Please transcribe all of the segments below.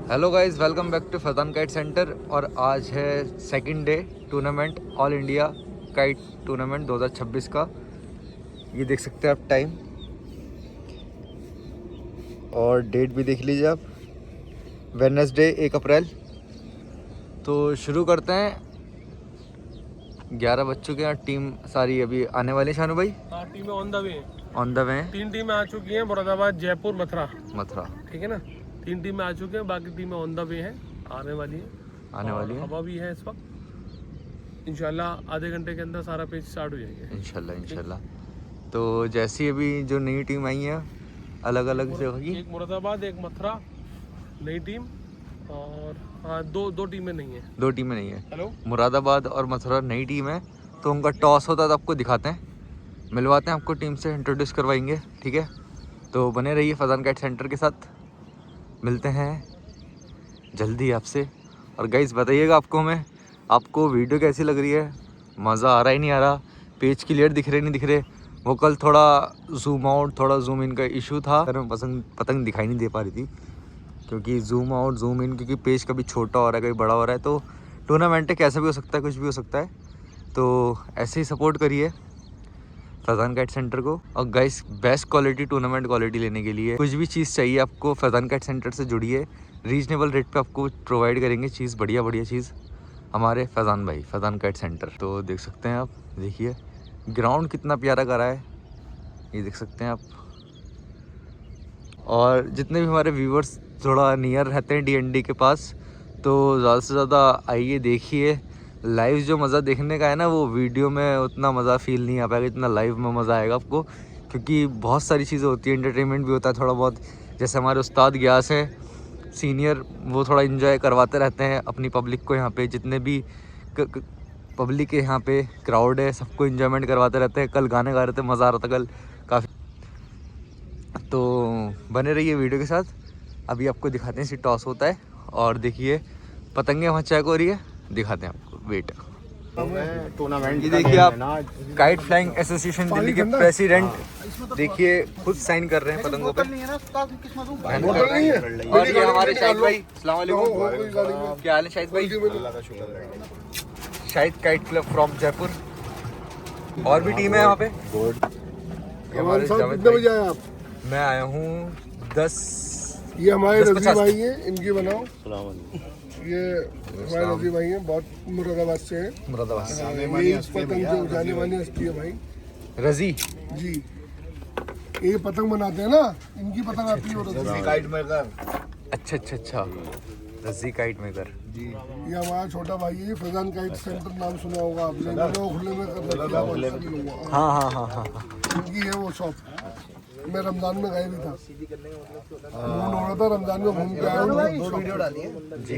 Hello guys, welcome back to Faizan kite centre. और आज है second day tournament, all India kite tournament 2026 का। ये देख सकते हैं आप टाइम और डेट भी देख लीजिए आप, वेडनेसडे 1 अप्रैल। तो शुरू करते हैं। 11 बज चुके हैं। टीम सारी अभी आने वाली है। शानू भाई, हाँ, टीमें ऑन द वे हैं। ऑन द वे हैं। 3 टीमें आ चुकी हैं, मुरादाबाद, जयपुर, मथुरा। मथुरा, ठीक है ना। 3 टीमें आ चुके हैं, बाकी टीमें ऑन द वे हैं, आने वाली हैं। आने वाली है हवा भी है इस वक्त। इंशाल्लाह आधे घंटे के अंदर सारा पेज स्टार्ट हो जाएंगे इंशाल्लाह। तो जैसी अभी जो नई टीम आई है अलग अलग जगह की, एक मुरादाबाद, एक मथुरा नई टीम, और हाँ दो टीमें नहीं है। 2 टीमें नहीं है। हेलो, मुरादाबाद और मथुरा नई टीम है, तो उनका टॉस होता है तो आपको दिखाते हैं, मिलवाते हैं आपको टीम से, इंट्रोड्यूस करवाएंगे। ठीक है, तो बने रहिए फैज़ान काइट सेंटर के साथ। मिलते हैं जल्दी आपसे। और गाइस बताइएगा आपको वीडियो कैसी लग रही है, मज़ा आ रहा ही नहीं आ रहा, पेज क्लियर दिख रहे नहीं दिख रहे। वो कल थोड़ा जूम आउट थोड़ा जूम इन का इशू था, पतंग दिखाई नहीं दे पा रही थी, क्योंकि जूम आउट जूम इन, क्योंकि पेज कभी छोटा हो रहा है कभी बड़ा हो रहा है। तो टूर्नामेंट कैसा भी हो सकता है, कुछ भी हो सकता है। तो ऐसे ही सपोर्ट करिए फैज़ान काइट सेंटर को। और guys, best quality tournament quality लेने के लिए कुछ भी चीज़ चाहिए आपको, फैज़ान काइट सेंटर से जुड़िए। रीजनेबल रेट पे आपको प्रोवाइड करेंगे चीज़, बढ़िया चीज़ हमारे फैज़ान भाई, फैज़ान काइट सेंटर। तो देख सकते हैं आप, देखिए ग्राउंड कितना प्यारा करा है, ये देख सकते हैं आप। और जितने भी हमारे व्यूवर्स थोड़ा नियर रहते हैं डीएनडी के पास, तो ज़्यादा से ज़्यादा आइए, देखिए। लाइव जो मज़ा देखने का है ना, वो वीडियो में उतना मज़ा फील नहीं आ पाएगा जितना लाइव में मज़ा आएगा आपको, क्योंकि बहुत सारी चीज़ें होती हैं, एंटरटेनमेंट भी होता है थोड़ा बहुत। जैसे हमारे उस्ताद ग्यास हैं सीनियर, वो थोड़ा इन्जॉय करवाते रहते हैं अपनी पब्लिक को। यहाँ पे जितने भी पब्लिक है, यहाँ पे क्राउड है, सबको इन्जॉयमेंट करवाते रहते हैं। कल गाने गा रहे थे, मज़ा आ रहा था कल काफ़ी। तो बने रहिए वीडियो के साथ। अभी आपको दिखाते हैं, टॉस होता है और देखिए पतंगे वहाँ चेक हो रही है, दिखाते हैं आपको, वेट। टूर्नामेंट ये देखिए आप, काइट फ्लाइंग एसोसिएशन दिल्ली के प्रेसिडेंट देखिए खुद साइन कर रहे हैं पतंगों पे। और ये हमारे शाहिद भाई, अस्सलाम वालेकुम, क्या हाल है शाहिद भाई? Shahid kite club from Jaipur. और भी टीम है यहाँ पे। ये हमारे जावेद भाई, मैं आया हूँ 10। ये हमारे 10-50 रजी भाई हैं, इनकी बनाओ। ये हमारे रजी भाई हैं, बहुत मुरादाबाद से हैं। मुरादाबाद ये पतंग जो उड़ाने वाली हस्ती है भाई, रजी जी। ये पतंग बनाते हैं ना, इनकी पतंग आती है रजी काइट मेकर। अच्छा, रजी काइट मेकर जी। ये हमारा छोटा भाई है, फैज़ान काइट सेंटर नाम सुना होगा आपने, इन्होंने खुले में कर रखा है। हाँ। इनकी है वो शॉप। मैं रमजान में गया भी था, घूम रहा था रमजान में, घूम के आया हूँ। वीडियो डाली है जी।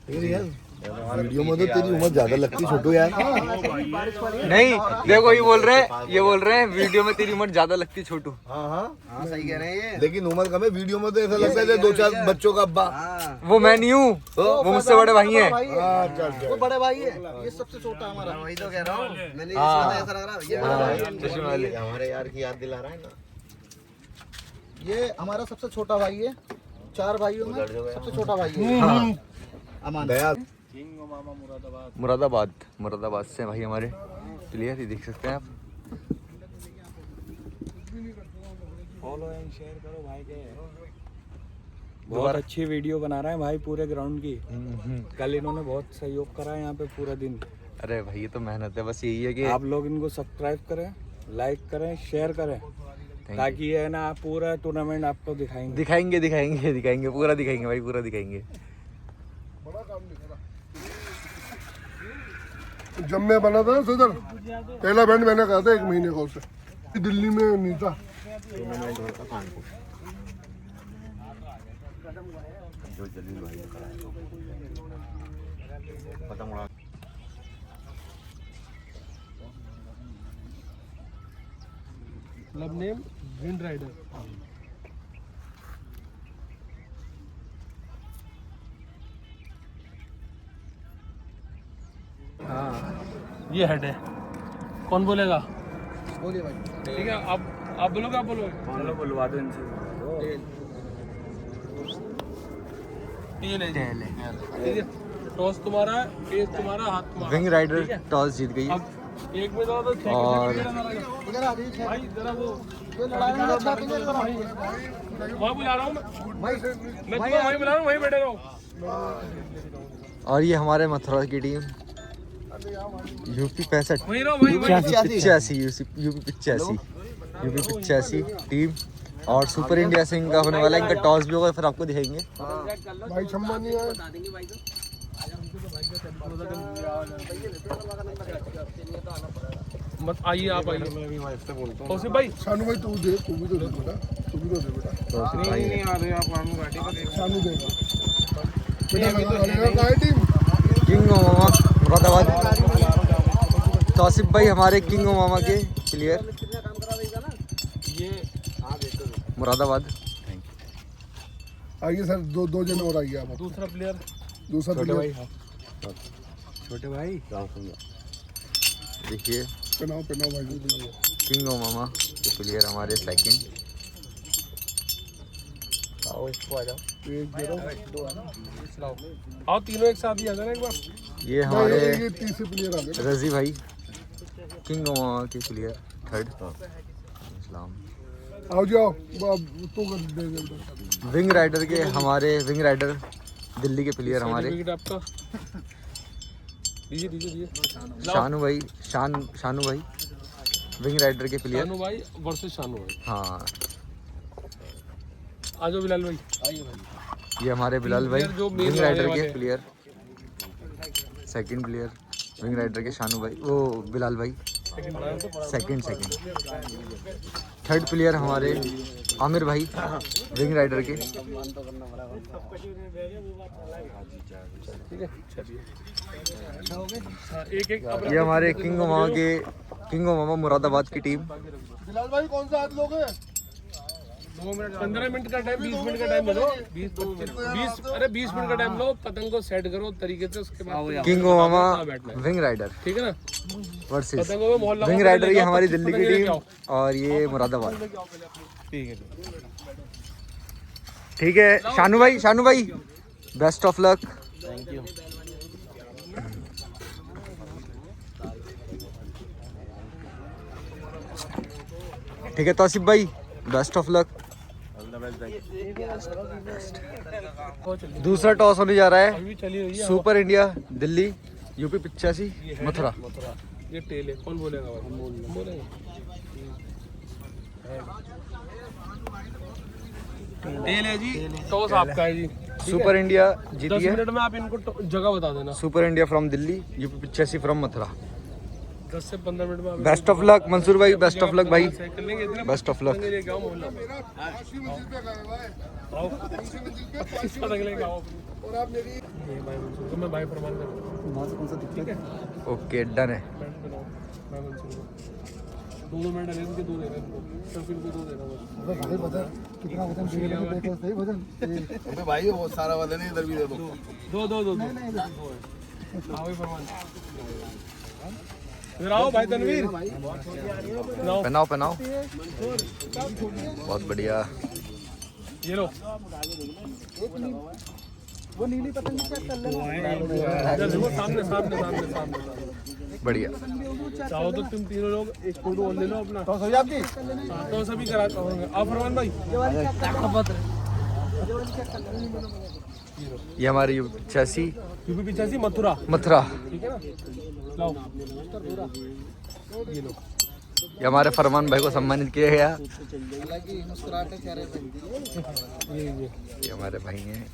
वीडियो में तो तेरी उम्र ज्यादा लगती छोटू यार। नहीं, देखो ये बोल रहे हैं वीडियो में तेरी उम्र ज्यादा लगती छोटू। हाँ सही कह रहे हैं ये, लेकिन उम्र कम है। वीडियो में तो ऐसा लगता है 2-4 बच्चों का अब्बा। वो मैं नहीं हूँ, वो मुझसे बड़े भाई हैं। वो बड़े भाई है, ये सबसे छोटा हमारा। वही तो कह रहा हूँ मैंने, ऐसा लग रहा है ये बड़ा भाई है। चश्मे वाले हमारे यार की याद दिला रहा है ना। ये हमारा सबसे छोटा भाई है, 4 भाइयों में सबसे छोटा भाई है। अमान मुरादाबाद से भाई हमारे क्लियर, ही देख सकते हैं आप। फॉलो एंड शेयर करो भाई के, बहुत अच्छी वीडियो बना रहे हैं भाई पूरे ग्राउंड की। कल इन्होंने बहुत सहयोग करा है यहाँ पे पूरा दिन। अरे भाई ये तो मेहनत है, बस यही है कि आप लोग इनको सब्सक्राइब करें, लाइक करें, शेयर करें, ताकि ये ना आप पूरा टूर्नामेंट आपको दिखाएंगे पूरा दिखाएंगे भाई, पूरा दिखाएंगे। जब मैं बना था सदर, पहला बैंड मैंने कहा था 1 महीने का उसे, दिल्ली में नहीं था। जो जलील भाई ने कराया पतंग उड़ा। Club name wind rider. हाँ, ये हेड है। कौन बोलेगा? बोलिए भाई। ठीक है, आप बोलोगे, आप बोलोगे। चलो बुलवा दो इनसे। टेल है जी। टेल है। ठीक है, टॉस तुम्हारा है, पेस तुम्हारा, हाथ तुम्हारा। विंग राइडर टॉस जीत गई है। अब एक में तो 6 और इधर आ जाइए भाई जरा वो ये लड़ाई में 6 प्लेयर वहाँ बुला रहा हूँ मैं तुम्हें वहीं बुला रहा हूँ, वहीं बैठे रहो। और ये हमारे मथुरा की टीम यूपी 65 वहीं रहो, वहीं 85 यूपी 85 टीम। और सुपर इंडिया से इनका होने वाला है, इनका टॉस भी होगा, फिर आपको दिखाएंगे। भाई छम्मा नहीं है। मत आइए, आप आइए। कौशिक भाई, शानू भाई तू दे, तू भी तो दे बेटा, तू भी तो दे बेटा। नहीं आ रहे आप आनू गाड़ी पर शानू देगा बेटा। लगा कहाँ है टीम? किंग ओमामा मुरादाबाद। तौसिफ भाई हमारे किंग ओमामा के प्लेयर ये मुरादाबाद। आइए सर, दो जन और आइए आप। दूसरा प्लेयर दूसरा प्लेयर छोटे भाई देखिए पहनाओ भाई। किंग ओमामा के प्लेयर हमारे सेकंड। आओ इसको आ जाओ। एक दे रहा हूँ। आओ, तीनों एक साथ ही आ जाना एक बार। ये हमारे ये तीसरे प्लेयर आ गए। रजी भाई किंग ओमामा के प्लेयर थर्ड। इस्लाम आओ जाओ, तू कर दे दे। विंग राइडर के हमारे विंग राइडर दिल्ली के प्लेयर हमारे सर्टिफिकेट आपका दीजिए दीजिए दीजिए। शानू भाई शानू भाई विंग राइडर के प्लेयर। शानू भाई वर्सेस शानू भाई। हाँ आ जाओ बिलाल भाई। ये हमारे बिलाल भाई जो main विंग राइडर वाले के हैं। Player. Second player wing rider के शानू भाई, वो बिलाल भाई सेकंड। थर्ड प्लेयर हमारे आमिर भाई विंग राइडर के। ठीक है, चलिए। एक एक ये हमारे किंग ओमामा मुरादाबाद की टीम। बिलाल भाई कौन सा हाथ लोगे? 2 मिनट 15 मिनट का टाइम, 20 मिनट का टाइम लो। 20 मिनट का टाइम लो, पतंग को सेट करो तरीके से, उसके बाद किंग ओमामा बैठना है। विंग राइडर ठीक है ना, वर्सेस पतंगों में मोहल्ला विंग को राइडर। लेके ये आओ, हमारी पतंग दिल्ली की लेके टीम आओ। और ये मुरादाबाद। ठीक है। ठीक है शानू भाई best of luck. Thank you. ठीक है तौसिफ भाई बेस्ट ऑफ लक। दूसरा टॉस होने जा रहा है अभी चली हुई है super India Delhi UP 85 Mathura. ये टेल है, कौन बोलेगा भाई? बोलेंगे। टेल है जी, टॉस आपका है जी। सुपर इंडिया 10 जीती है। मिनट में आप इनको जगह बता देना। Super India from Delhi UP 85 from Mathura. 10 से 15 मिनट में आप बेस्ट ऑफ लक मंसूर भाई, बेस्ट ऑफ लक भाई, कर लेंगे। इतने बेस्ट ऑफ लक। लेके आओ मोहल्ला में। आओ, 25 पतंग लेके आओ। और आप मेरी ये भाई मंसूर को मैं भाई फरमान कर रहा हूँ। कौन सा ठीक है, ओके डन है। बैंड बनाओ भाई मंसूर को। 2 मिनट अरे इनके 2 दे रहे हैं इनको, तो फिर भी 2 देना बस। भाई वजन कितना वजन दे रहे हो? सही वजन। अबे भाई वो सारा वाला नहीं, इधर भी दे दो। दो आओ भाई फरमान। इधर आओ भाई तनवीर। पहनाओ बहुत बढ़िया। ये लो, वो नीली पतंग चेक कर ले। इधर देखो, सामने सामने सामने सामने। बढ़िया। चाहो तो तुम तीनों लोग एक फोटो और ले लो अपना। तो सही आपकी हाँ, तो सभी कराता हूँ। आप फरमान भाई। ये हमारे यूपी 85 यूपी 85 मथुरा। मथुरा। ठीक है ना, लाओ ये लो। ये हमारे फरमान भाई को सम्मानित किया गया। मुस्कुराते चेहरे पे। ये हमारे भाई हैं,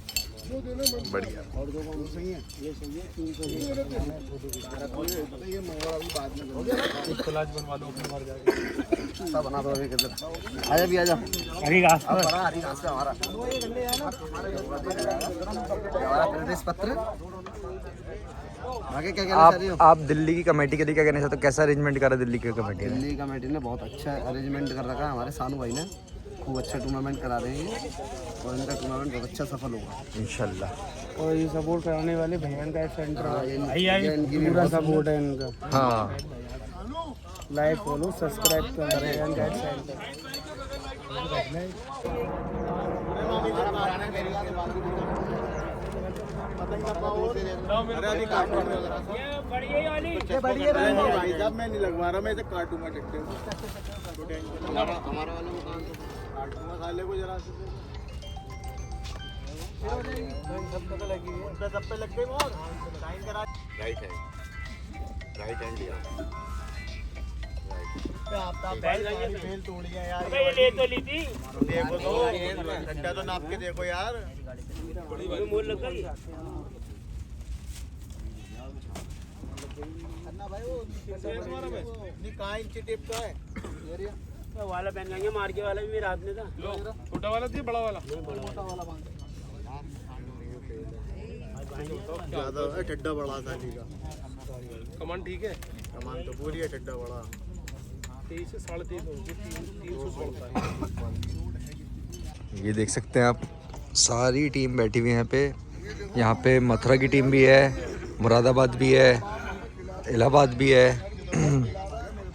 बढ़िया। एक कोलाज बनवा लो, फिर मर जाएगा। सब बना दो अभी किधर। आजा भी आजा। हरी घास अब बड़ा हरी घास पे हमारा प्रवेश पत्र। आगे क्या कहना चाह रही हो? आप दिल्ली की कमेटी के लिए क्या कहना चाहते हो? कैसा अरेंजमेंट करा दिल्ली की कमेटी ने? दिल्ली कमेटी ने बहुत अच्छा अरेंजमेंट कर रखा है। हमारे सानू भाई ने खूब अच्छा टूर्नामेंट करा रहे हैं और इनका टूर्नामेंट बहुत अच्छा सफल होगा इंशाल्लाह। और ये सपोर्ट कराने वाले भैया का सेंटर ये इनकी पूरा सपोर्ट है इनका। हाँ लाइक फॉलो सब्सक्राइब करें गाइड सेंटर। भाई साहब मैं नहीं लगवा रहा, मैं इसे काटूंगा टिकटे में। हमारा वाला वो कहाँ से काटूंगा साले को जरा से। सब पे लग गई और साइन करा। राइट हैंड लिया। बेल तोड़ गया यार। अबे ये ले तो ली थी। देखो तो ठंडा तो नाप के देखो यार। बड़ी मोल लग गई। अन्ना भाई वो नहीं कहाँ इंच टेप का है? वो वाला पहन लेंगे, मार के वाला भी मेरे हाथ में था। लो छोटा वाला थी बड़ा वाला? मोटा वाला बांध। ज्यादा ठड्डा बड़ा था का। कमान ठीक है? कमान तो पूरी है, ठड्डा बड़ा। 23 से 23.5 होगी, 300 पड़ता है। ये देख सकते हैं आप, सारी टीम बैठी हुई है यहाँ पे। यहाँ पे मथुरा की टीम भी है, मुरादाबाद भी है, इलाहाबाद भी है,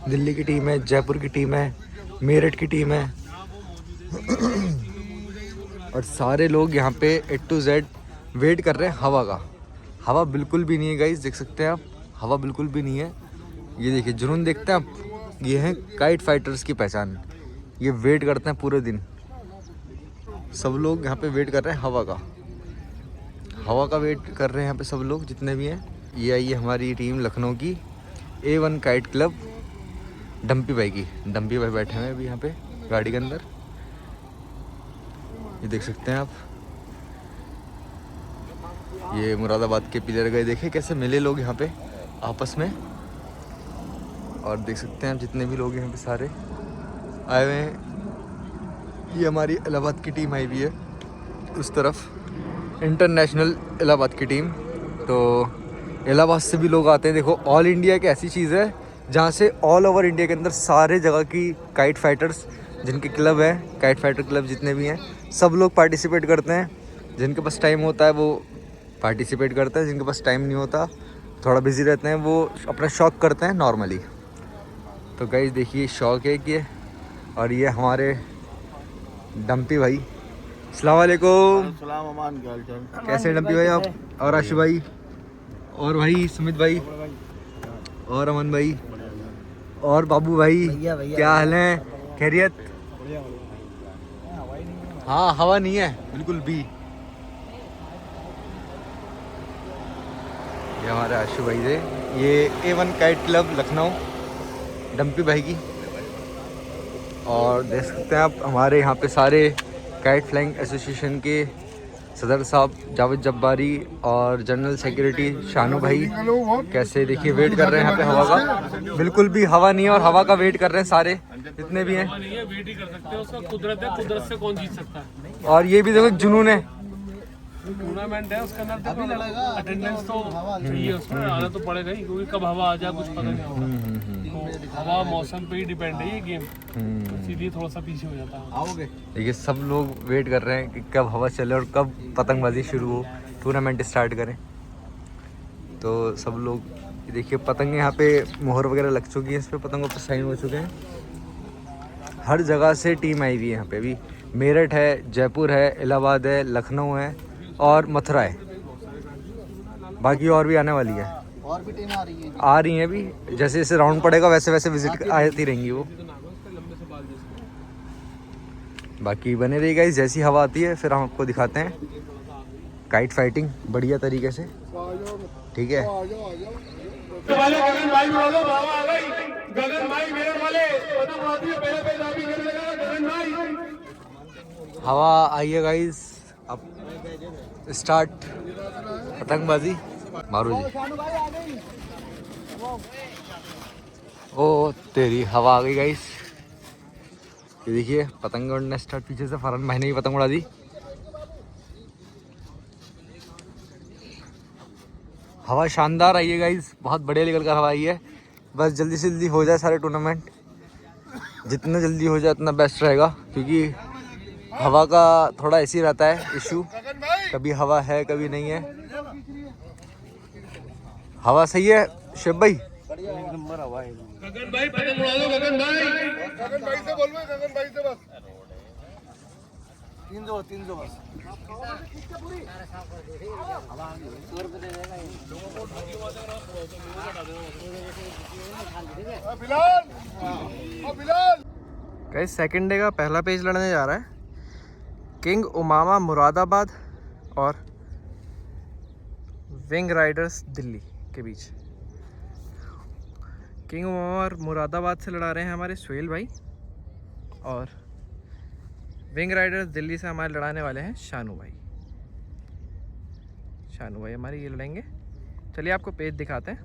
दिल्ली की टीम है, जयपुर की टीम है, मेरठ की टीम है। और सारे लोग यहाँ पे A to Z वेट कर रहे हैं हवा का। हवा बिल्कुल भी नहीं है गाइस, देख सकते हैं आप, हवा बिल्कुल भी नहीं है। ये देखिए जुनून, देखते हैं आप, ये है काइट फाइटर्स की पहचान। ये वेट करते हैं पूरे दिन। सब लोग यहाँ पे वेट कर रहे हैं हवा का। हवा का वेट कर रहे हैं यहाँ पे सब लोग जितने भी हैं। ये आई है हमारी टीम लखनऊ की A1 काइट क्लब, डम्पी भाई की। डम्पी भाई बैठे हुए हैं अभी यहाँ पे गाड़ी के अंदर। ये देख सकते हैं आप, ये मुरादाबाद के प्लेयर गए, देखे कैसे मिले लोग यहाँ पे आपस में। और देख सकते हैं आप जितने भी लोग यहाँ पे सारे आए हुए हैं। ये हमारी इलाहाबाद की टीम आई हुई है उस तरफ, इंटरनेशनल इलाहाबाद की टीम। तो इलाहाबाद से भी लोग आते हैं। देखो ऑल इंडिया एक ऐसी चीज़ है जहाँ से ऑल ओवर इंडिया के अंदर सारे जगह की काइट फाइटर्स जिनके क्लब हैं, काइट फाइटर क्लब जितने भी हैं, सब लोग पार्टिसिपेट करते हैं। जिनके पास टाइम होता है वो पार्टिसिपेट करते हैं, जिनके पास टाइम नहीं होता, थोड़ा बिजी रहते हैं, वो अपना शौक करते हैं नॉर्मली। तो गाइस देखिए शौक है कि, और ये हमारे डम्पी भाई। अस्सलाम वालेकुम। सलाम अमान, क्या हालचाल? कैसे हैं डम्पी भाई आप? और आशु भाई, और भाई सुमित भाई, और अमन भाई, और बाबू भाई, क्या हाल है? खैरियत? हाँ हवा नहीं है बिल्कुल भी। ये हमारे आशु भाई थे। ये A1 kite club Lucknow, dumpy भाई की। और देख सकते हैं आप हमारे यहाँ पे सारे काइट फ्लाइंग एसोसिएशन के सदर साहब जावेद जब्बारी और जनरल सेक्रेटरी शानू भाई कैसे देखिए वेट कर रहे हैं यहाँ पे हवा का। बिल्कुल भी हवा नहीं है और हवा का वेट कर रहे हैं सारे जितने भी हैं। नहीं है, वेट ही कर सकते हैं, उसका कुदरत है, कुदरत से कौन जीत सकता है। और ये भी देखो जुनून है, टूर्नामेंट है, उसके अंदर देखो अटेंडेंस तो चाहिए, उसमें आना तो पड़ेगा ही, क्योंकि कब हवा आ जाए कुछ पता नहीं होगा। तो हवा मौसम पे ही डिपेंड है ये गेम, इसीलिए थोड़ा सा पीछे हो जाता है। आओगे? देखिए सब लोग वेट कर रहे हैं कि कब हवा चले और कब पतंगबाजी शुरू हो, टूर्नामेंट स्टार्ट करें। तो सब लोग देखिए पतंगे यहाँ पे मोहर वगैरह लग चुकी है, इस पे पतंगों पे साइन हो चुके हैं। हर जगह से टीम आई हुई है यहाँ पे। अभी मेरठ है, जयपुर है, इलाहाबाद है, लखनऊ है और मथुरा है। बाकी और भी आने वाली है, और भी टीम आ रही है। आ रही हैं अभी। जैसे जैसे राउंड पड़ेगा वैसे वैसे विजिट आती रहेंगी वो। बाकी बने रहिएगा, जैसी हवा आती है फिर हम आपको दिखाते हैं काइट फाइटिंग बढ़िया तरीके से, ठीक है। गगन भाई उड़ा दो, बाबा आ गई। गगन भाई मेरे वाले पतंग उड़ाती है, पहले पहले अभी कर देगा गगन भाई। हवा आई है गाइस, अब स्टार्ट पतंगबाजी मारो जी। ओ तेरी हवा आ गई गाइस। ये देखिए पतंग उड़ना स्टार्ट, पीछे से फरहान भाई ने भी पतंग उड़ा दी। हवा शानदार आई है गाइस, बहुत बढ़िया निकल कर हवा आई है। बस जल्दी से जल्दी हो जाए सारे टूर्नामेंट, जितना जल्दी हो जाए उतना बेस्ट रहेगा, क्योंकि हवा का थोड़ा ऐसे ही रहता है इशू, कभी हवा है कभी नहीं है। हवा सही है शिव भाई? गगन भाई पतंग उड़ा दो, गगन भाई। गगन भाई से बोलो, गगन भाई से बस। 300 बस। गाइस सेकंड डे का पहला पेज लड़ने जा रहा है किंग उमामा मुरादाबाद और विंग राइडर्स दिल्ली के बीच। किंग उमामा और मुरादाबाद से लड़ा रहे हैं हमारे सुहेल भाई और विंग राइडर्स दिल्ली से हमारे लड़ाने वाले हैं शानू भाई। शानू भाई हमारे ये लड़ेंगे। चलिए आपको पेज दिखाते हैं।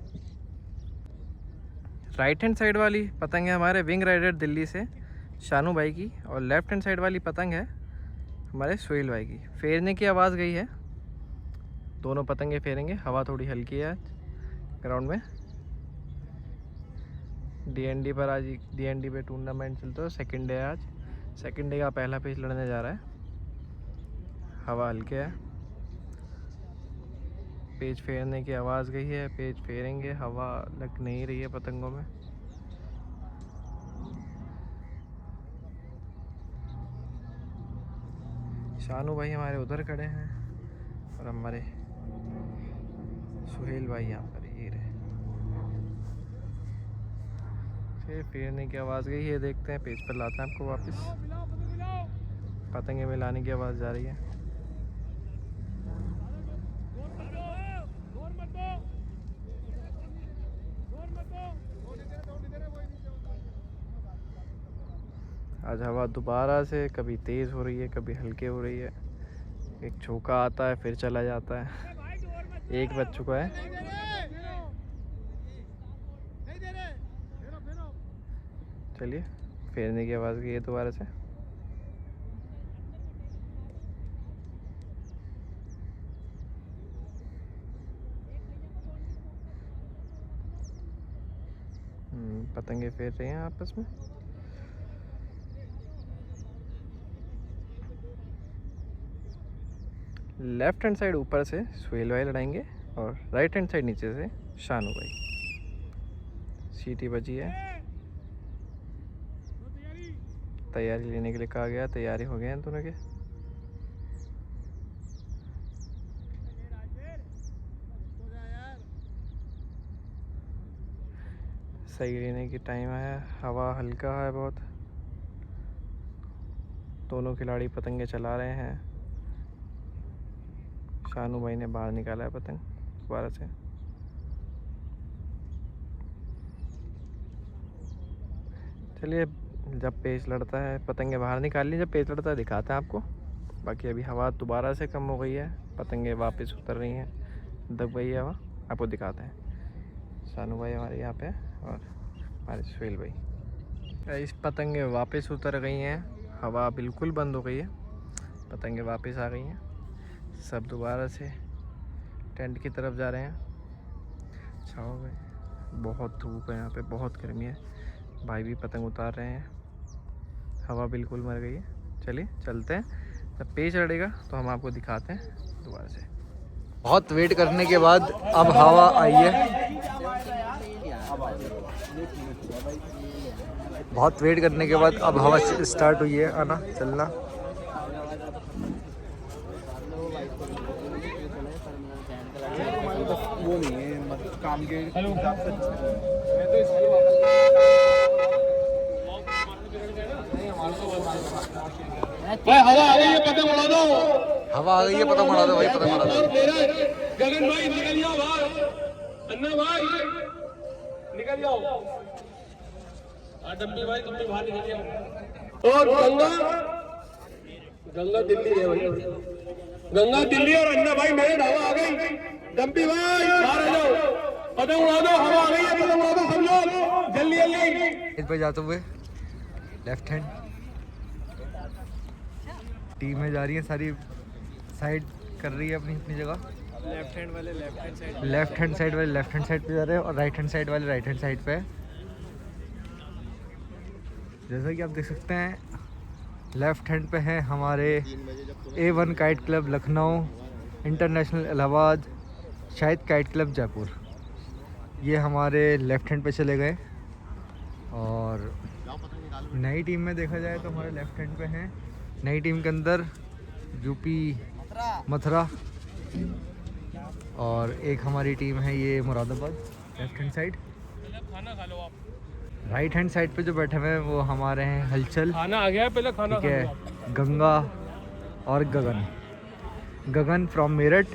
राइट हैंड साइड वाली पतंग है हमारे विंग राइडर दिल्ली से शानू भाई की और लेफ्ट हैंड साइड वाली पतंग है हमारे सुहेल भाई की। फेरने की आवाज़ गई है, दोनों पतंगे फेरेंगे। हवा थोड़ी हल्की है ग्राउंड में। डीएनडी पर आज डीएनडी पे टूर्नामेंट चलता है, सेकंड डे आज। सेकंड डे का पहला पेज लड़ने जा रहा है। हवा हल्के है, पेज फेरने की आवाज़ गई है, पेज फेरेंगे। हवा लग नहीं रही है पतंगों में। शानू भाई हमारे उधर खड़े हैं और हमारे सुहेल भाई यहाँ पर ये रहे। फिर फेरने की आवाज़ गई है, देखते हैं पेज पर लाते हैं आपको वापस। पतंगे मिलाने की आवाज़ जा रही है। आज हवा दोबारा से कभी तेज़ हो रही है, कभी हल्के हो रही है। एक झोंका आता है फिर चला जाता है। एक बज चुका है। चलिए फेरने की आवाज़ गई है दोबारा से। पतंगे फेर रहे हैं आपस में। लेफ्ट हैंड साइड ऊपर से सुहेल भाई लड़ाएंगे और राइट हैंड साइड नीचे से शानू भाई। सीटी बजी है, तैयारी लेने के लिए कहा गया। तैयारी हो गए हैं दोनों के। सही लेने की टाइम है। हवा हल्का है बहुत। दोनों खिलाड़ी पतंगे चला रहे हैं। शानू भाई ने बाहर निकाला है पतंग दोबारा से। चलिए जब पेच लड़ता है पतंगे बाहर निकाल ली, जब पेच लड़ता है दिखाते हैं आपको। बाकी अभी हवा दोबारा से कम हो गई है, पतंगे वापस उतर रही हैं, दब गई है हवा। आपको दिखाते हैं। शानू भाई हमारे यहाँ पे और हमारे सुहेल भाई। इस पतंगे वापस उतर गई हैं, हवा बिल्कुल बंद हो गई है, पतंगे वापस आ गई हैं। सब दोबारा से टेंट की तरफ जा रहे हैं। छाओ में बहुत धूप है, यहाँ पे बहुत गर्मी है। भाई भी पतंग उतार रहे हैं। हवा बिल्कुल मर गई है। चलिए चलते हैं, जब पेच लड़ेगा तो हम आपको दिखाते हैं दोबारा से। बहुत वेट करने के बाद अब हवा आई है। बहुत वेट करने के बाद अब हवा स्टार्ट हुई है आना चलना। वो नहीं है मतलब काम के हवा आ गई है, पतंग उड़ा दो। हवा आ गई है, पतंग उड़ा दो भाई, पतंग उड़ा दो। गगन भाई निकल जाओ बाहर। अन्ना भाई निकल जाओ। डम्बी भाई तुम भी बाहर निकल जाओ। और गंगा दिल्ली है भाई। गंगा दिल्ली और अन्ना भाई मेरे हवा आ गई। डम्बी भाई बाहर आ जाओ, पतंग उड़ा दो। हवा आ गई है, पतंग उड़ा दो सब लोग जल्दी जल्दी। इस पे जाते हुए लेफ्ट हैंड टीम में जा रही है, सारी साइड कर रही है अपनी अपनी जगह। लेफ्ट हैंड वाले left hand side, left hand side वाले लेफ्ट हैंड साइड पे जा रहे हैं और राइट हैंड साइड वाले राइट हैंड साइड पे। जैसा कि आप देख सकते हैं लेफ्ट हैंड पे है हमारे A1 kite club Lucknow, international Allahabad, Shahid kite club Jaipur. ये हमारे लेफ्ट हैंड पे चले गए। और नई टीम में देखा जाए तो हमारे लेफ्ट हैंड पे हैं। नई टीम के अंदर यूपी मथुरा, और एक हमारी टीम है ये मुरादाबाद लेफ्ट हैंड साइड। खाना खा लो आप। राइट हैंड साइड पे जो बैठे हुए हैं वो हमारे हैं हलचल, खाना आ गया, पहले खाना ठीक खा है, लो आप। गंगा और गगन। गगन फ्रॉम मेरठ,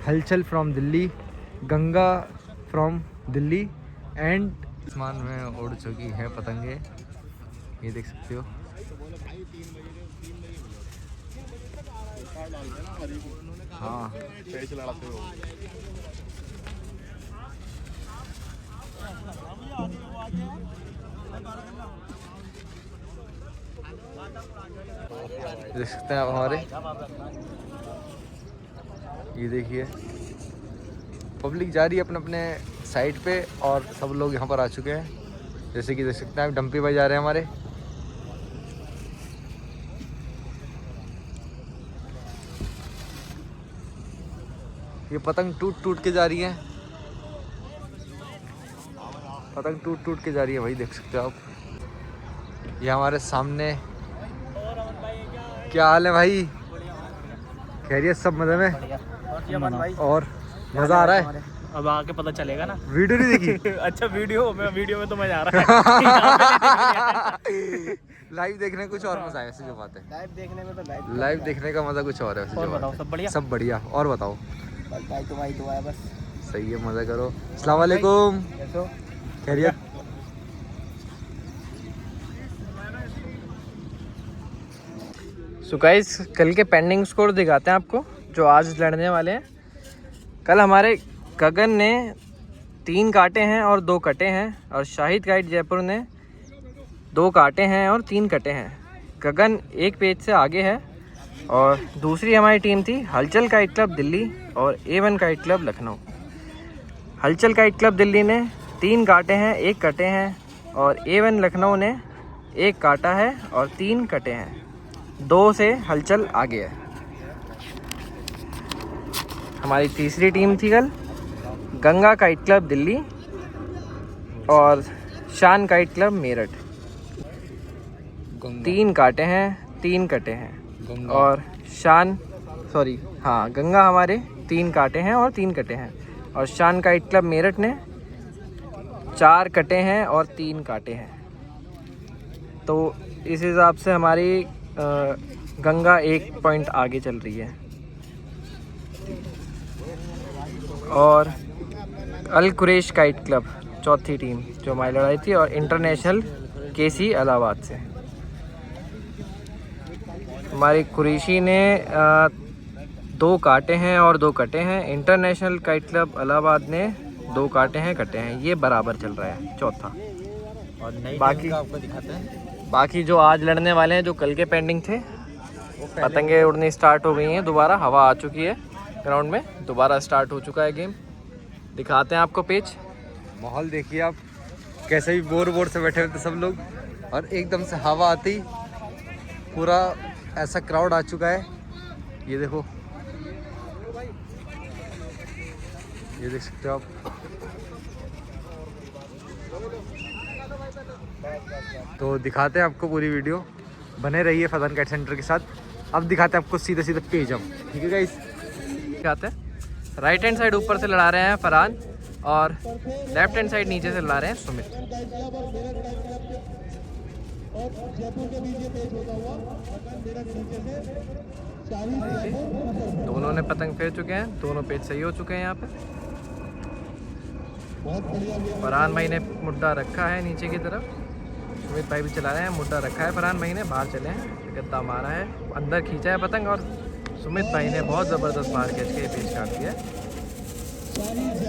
हलचल from Delhi, Ganga from Delhi and आसमान में उड़ चुकी है पतंगे, ये देख सकते हो। हाँ देख सकते हैं आप हमारे, ये देखिए पब्लिक जा रही है अपने अपने साइड पे और सब लोग यहाँ पर आ चुके हैं। जैसे कि देख सकते हैं आप डंपी भाई जा रहे हैं हमारे। ये पतंग टूट टूट के जा रही है, पतंग टूट टूट के जा रही है भाई, देख सकते हो आप। ये हमारे सामने, क्या हाल है भाई? खैरियत? सब मजे में? और मजा आ रहा है? अब आके पता चलेगा ना। वीडियो नहीं देखी? अच्छा वीडियो में तो मजा आ रहा है। लाइव देखने कुछ और मजा है वैसे, जो बात है लाइव देखने में तो लाइव देखने का मजा कुछ और है वैसे। और जो बात बताओ है। सब बढ़िया? सब बढ़िया। और बताओ? भाई तो है बस। सही है, मजा करो। अस्सलाम वालेकुम। कैसे हो? खैरियत? सो गाइस कल के पेंडिंग स्कोर दिखाते हैं आपको जो आज लड़ने वाले हैं। कल हमारे गगन ने 3 काटे हैं और 2 कटे हैं, और शाहिद गाइड जयपुर ने 2 काटे हैं और 3 कटे हैं। गगन एक पेज से आगे है। और दूसरी हमारी टीम थी हलचल काइट क्लब दिल्ली और A1 काइट क्लब लखनऊ। हलचल काइट क्लब दिल्ली ने 3 काटे हैं, 1 कटे हैं, और A1 लखनऊ ने 1 काटा है और 3 कटे हैं। 2 से हलचल आगे है। हमारी तीसरी टीम थी कल गंगा काइट क्लब दिल्ली और शान काइट क्लब मेरठ। 3 काटे हैं, 3 कटे हैं, और गंगा हमारे 3 काटे हैं और 3 कटे हैं, और शान काइट क्लब मेरठ ने 4 कटे हैं और 3 काटे हैं। तो इस हिसाब से हमारी गंगा 1 पॉइंट आगे चल रही है। और अल कुरैश काइट क्लब चौथी टीम जो हमारी लड़ाई थी, और इंटरनेशनल केसी इलाहाबाद से। हमारी कुरैशी ने 2 काटे हैं और 2 कटे हैं। इंटरनेशनल काइट क्लब इलाहाबाद ने 2 काटे हैं, कटे हैं। ये बराबर चल रहा है चौथा। और नई बाकी टीम का आपको दिखाते हैं। बाकी जो आज लड़ने वाले हैं, जो कल के पेंडिंग थे, पतंगे उड़नी स्टार्ट हो गई हैं दोबारा। हवा आ चुकी है ग्राउंड में, दोबारा स्टार्ट हो चुका है गेम। दिखाते हैं आपको पेज। माहौल देखिए आप, कैसे भी बोर से बैठे हुए थे सब लोग, और एकदम से हवा आती पूरा ऐसा क्राउड आ चुका है। ये देखो, ये देख सकते हो आप। तो दिखाते हैं आपको पूरी वीडियो, बने रहिए फजान काइट सेंटर के साथ। अब दिखाते हैं आपको सीधे सीधे पेज हम, ठीक है गाइस? दिखाते हैं। राइट हैंड साइड ऊपर से लड़ा रहे हैं फरहान, और लेफ्ट हैंड साइड नीचे से लड़ा रहे हैं सुमित। दोनों ने पतंग फेर चुके हैं, दोनों पेज सही हो चुके हैं। यहाँ पे फरहान भाई ने मुड्डा रखा है नीचे की तरफ, सुमित भाई भी चला रहे हैं। मुड्डा रखा है फरहान भाई ने, बाहर चले हैं, गद्दा मारा है, अंदर खींचा है पतंग, और सुमित भाई ने बहुत ज़बरदस्त बाहर खींच के ये पेज काट दिया है।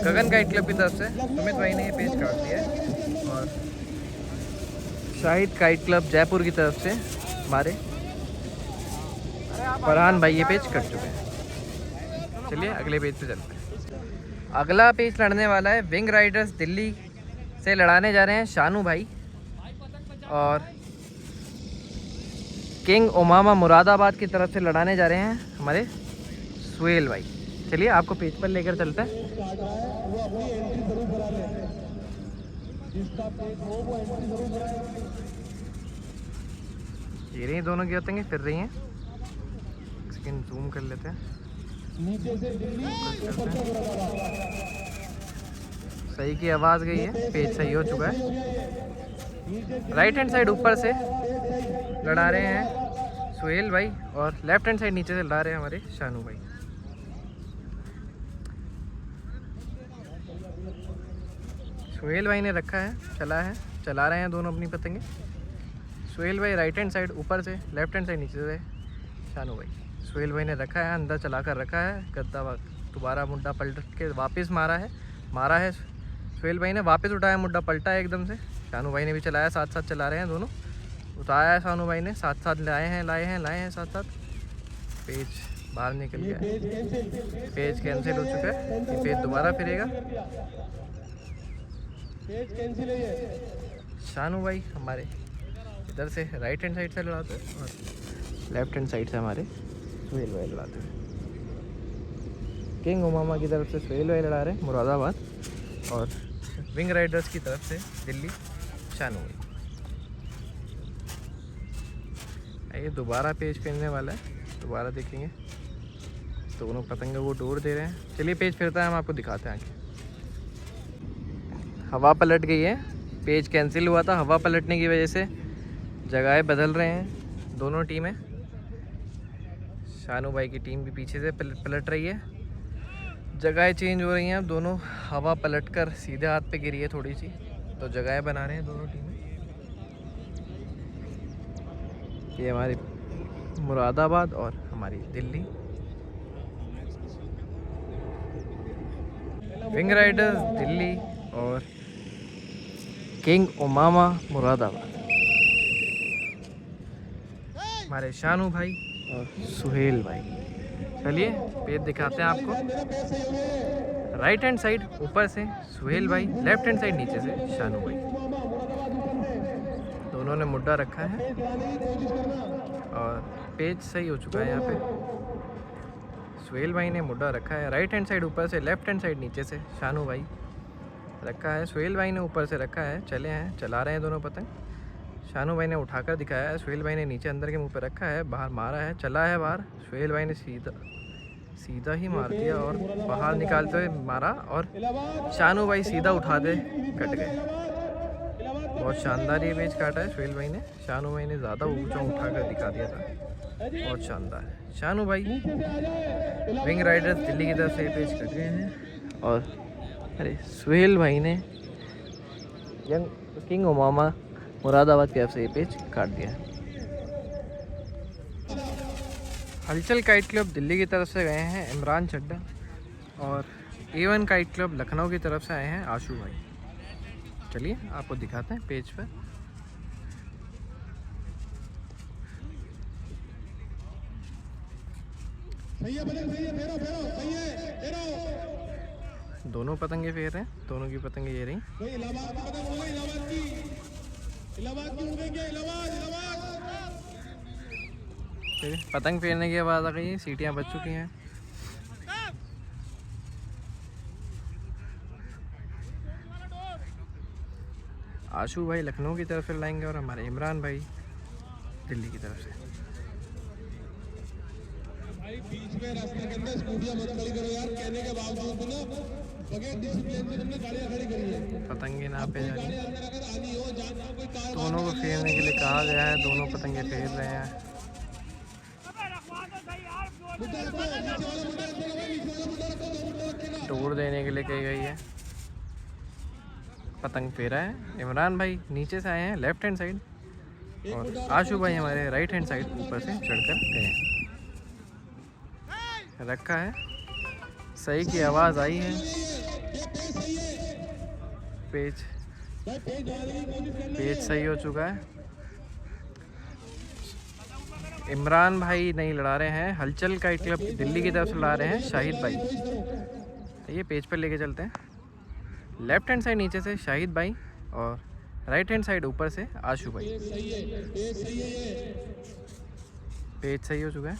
गगन काइट क्लब की तरफ से सुमित भाई ने ये पेज काट दिया है, और शाहिद काइट क्लब जयपुर की तरफ से हमारे फरहान भाई ये पेज कट चुके हैं। चलिए अगले पेज पे चलते हैं। अगला पेज लड़ने वाला है विंग राइडर्स दिल्ली से लड़ाने जा रहे हैं शानू भाई, और किंग ओमामा मुरादाबाद की तरफ से लड़ाने जा रहे हैं हमारे सुहेल भाई। चलिए आपको पेज पर लेकर चलते हैं। ये रही दोनों की पतंगे फिर रही हैं, देख सेकंड जूम कर लेते हैं। सही की आवाज़ गई है, पेज सही हो चुका है। राइट हैंड साइड ऊपर से लड़ा रहे हैं सुहेल भाई और लेफ्ट हैंड साइड नीचे से लड़ा रहे हैं हमारे शानू भाई। सुहेल भाई ने रखा है, चला रहे हैं दोनों अपनी पतंगे। सुहेल भाई राइट हैंड साइड ऊपर से, लेफ्ट हैंड साइड नीचे से शानू भाई। सुहेल भाई ने रखा है, अंदर चला कर रखा है, गद्दा दोबारा मुड्डा पलट के वापस मारा है। सुहेल भाई ने वापस उठाया, मुड्डा पलटा है एकदम से। शानू भाई ने भी चलाया, साथ साथ चला रहे हैं दोनों। उठाया है शानू भाई ने, साथ साथ लाए हैं साथ साथ। पेज बाहर निकल गया, पेज कैंसिल हो चुका है। ये पेज दोबारा फिरेगा। शानू भाई हमारे इधर से राइट हैंड साइड से लड़ाते हैं और लेफ्ट हैंड साइड से हमारे सुहेल भाई लड़ाते हैं। किंग उमामा की तरफ से सुहेल भाई लड़ा रहे हैं मुरादाबाद और विंग राइडर्स की तरफ से दिल्ली शानू भाई। ये दोबारा पेज फेरने वाला है, दोबारा देखेंगे। दोनों पतंगे वो डोर दे रहे हैं। चलिए पेज फिरता है, हम आपको दिखाते हैं आगे। हवा पलट गई है, पेज कैंसिल हुआ था। हवा पलटने की वजह से जगहें बदल रहे हैं दोनों टीमें। शानू भाई की टीम भी पीछे से पलट रही है, जगहें चेंज हो रही हैं। अब दोनों हवा पलटकर सीधे हाथ पे गिरी है थोड़ी सी, तो जगहें बना रहे हैं दोनों टीमें। ये हमारी मुरादाबाद और हमारी दिल्ली। विंग राइडर्स दिल्ली और किंग उमामा मुरादाबाद। हमारे शानू भाई और सुहेल भाई। चलिए पेज दिखाते हैं आपको। राइट हैंड साइड ऊपर से सुहेल भाई, लेफ्ट हैंड साइड नीचे से शानू भाई। दोनों ने मुड्डा रखा है और पेज सही हो चुका है। यहाँ पे सुहेल भाई ने मुड्डा रखा है, राइट हैंड साइड ऊपर से, लेफ्ट हैंड साइड नीचे से शानू भाई रखा है। सुहेल भाई ने ऊपर से रखा है, चला रहे हैं दोनों पतंग। शानू भाई ने उठाकर दिखाया है, सुहेल भाई ने नीचे अंदर के मुंह पे रखा है, बाहर मारा है, चला है बाहर। सुहेल भाई ने सीधा ही मार दिया और बाहर निकालते हुए मारा और शानू भाई सीधा उठाते कट गए। बहुत शानदार ये पेज काटा है सुहेल भाई ने। शानू भाई ने ज़्यादा ऊंचा उठाकर दिखा दिया था, बहुत शानदार। शानू भाई विंग राइडर्स दिल्ली की तरफ से पेज कट गए हैं और अरे सुहेल भाई ने किंग उमामा मुरादाबाद की तरफ से ये पेज काट दिया है। हलचल काइट क्लब दिल्ली की तरफ से गए हैं इमरान चड्डा और A1 काइट क्लब लखनऊ की तरफ से आए हैं आशू भाई। चलिए आपको दिखाते हैं पेज पर। दोनों पतंगे फेर रहे हैं, दोनों की पतंगे ये रही। पतंग फेरने की आवाज़ आ गई है, सीटियाँ बज चुकी हैं। आशू भाई लखनऊ की तरफ से लाएंगे और हमारे इमरान भाई दिल्ली की तरफ से। बीच में रास्ते के अंदर स्कूटियां मत खड़ी करो यार, कहने के बावजूद ना बगैर डिसिप्लिन से तुमने गाड़ियां खड़ी करी है। पतंगे ना पे जा रही, अगर आनी हो जान कोई कार दोनों को फेरने के लिए कहा गया है, दोनों पतंगे फेर रहे हैं। टूर देने के लिए कही गई है। पतंग फेरा है, इमरान भाई नीचे से आए हैं लेफ्ट हैंड साइड और आशू भाई हमारे राइट हैंड साइड ऊपर से चढ़कर गए हैं। रखा है, सही की आवाज़ आई है। पेज सही हो चुका है। इमरान भाई नहीं लड़ा रहे हैं, हलचल काइट क्लब दिल्ली की तरफ से लड़ा रहे हैं शाहिद भाई। ये पेज पर लेके चलते हैं। लेफ्ट हैंड साइड नीचे से शाहिद भाई और राइट हैंड साइड ऊपर से आशू भाई। पेज सही हो चुका है।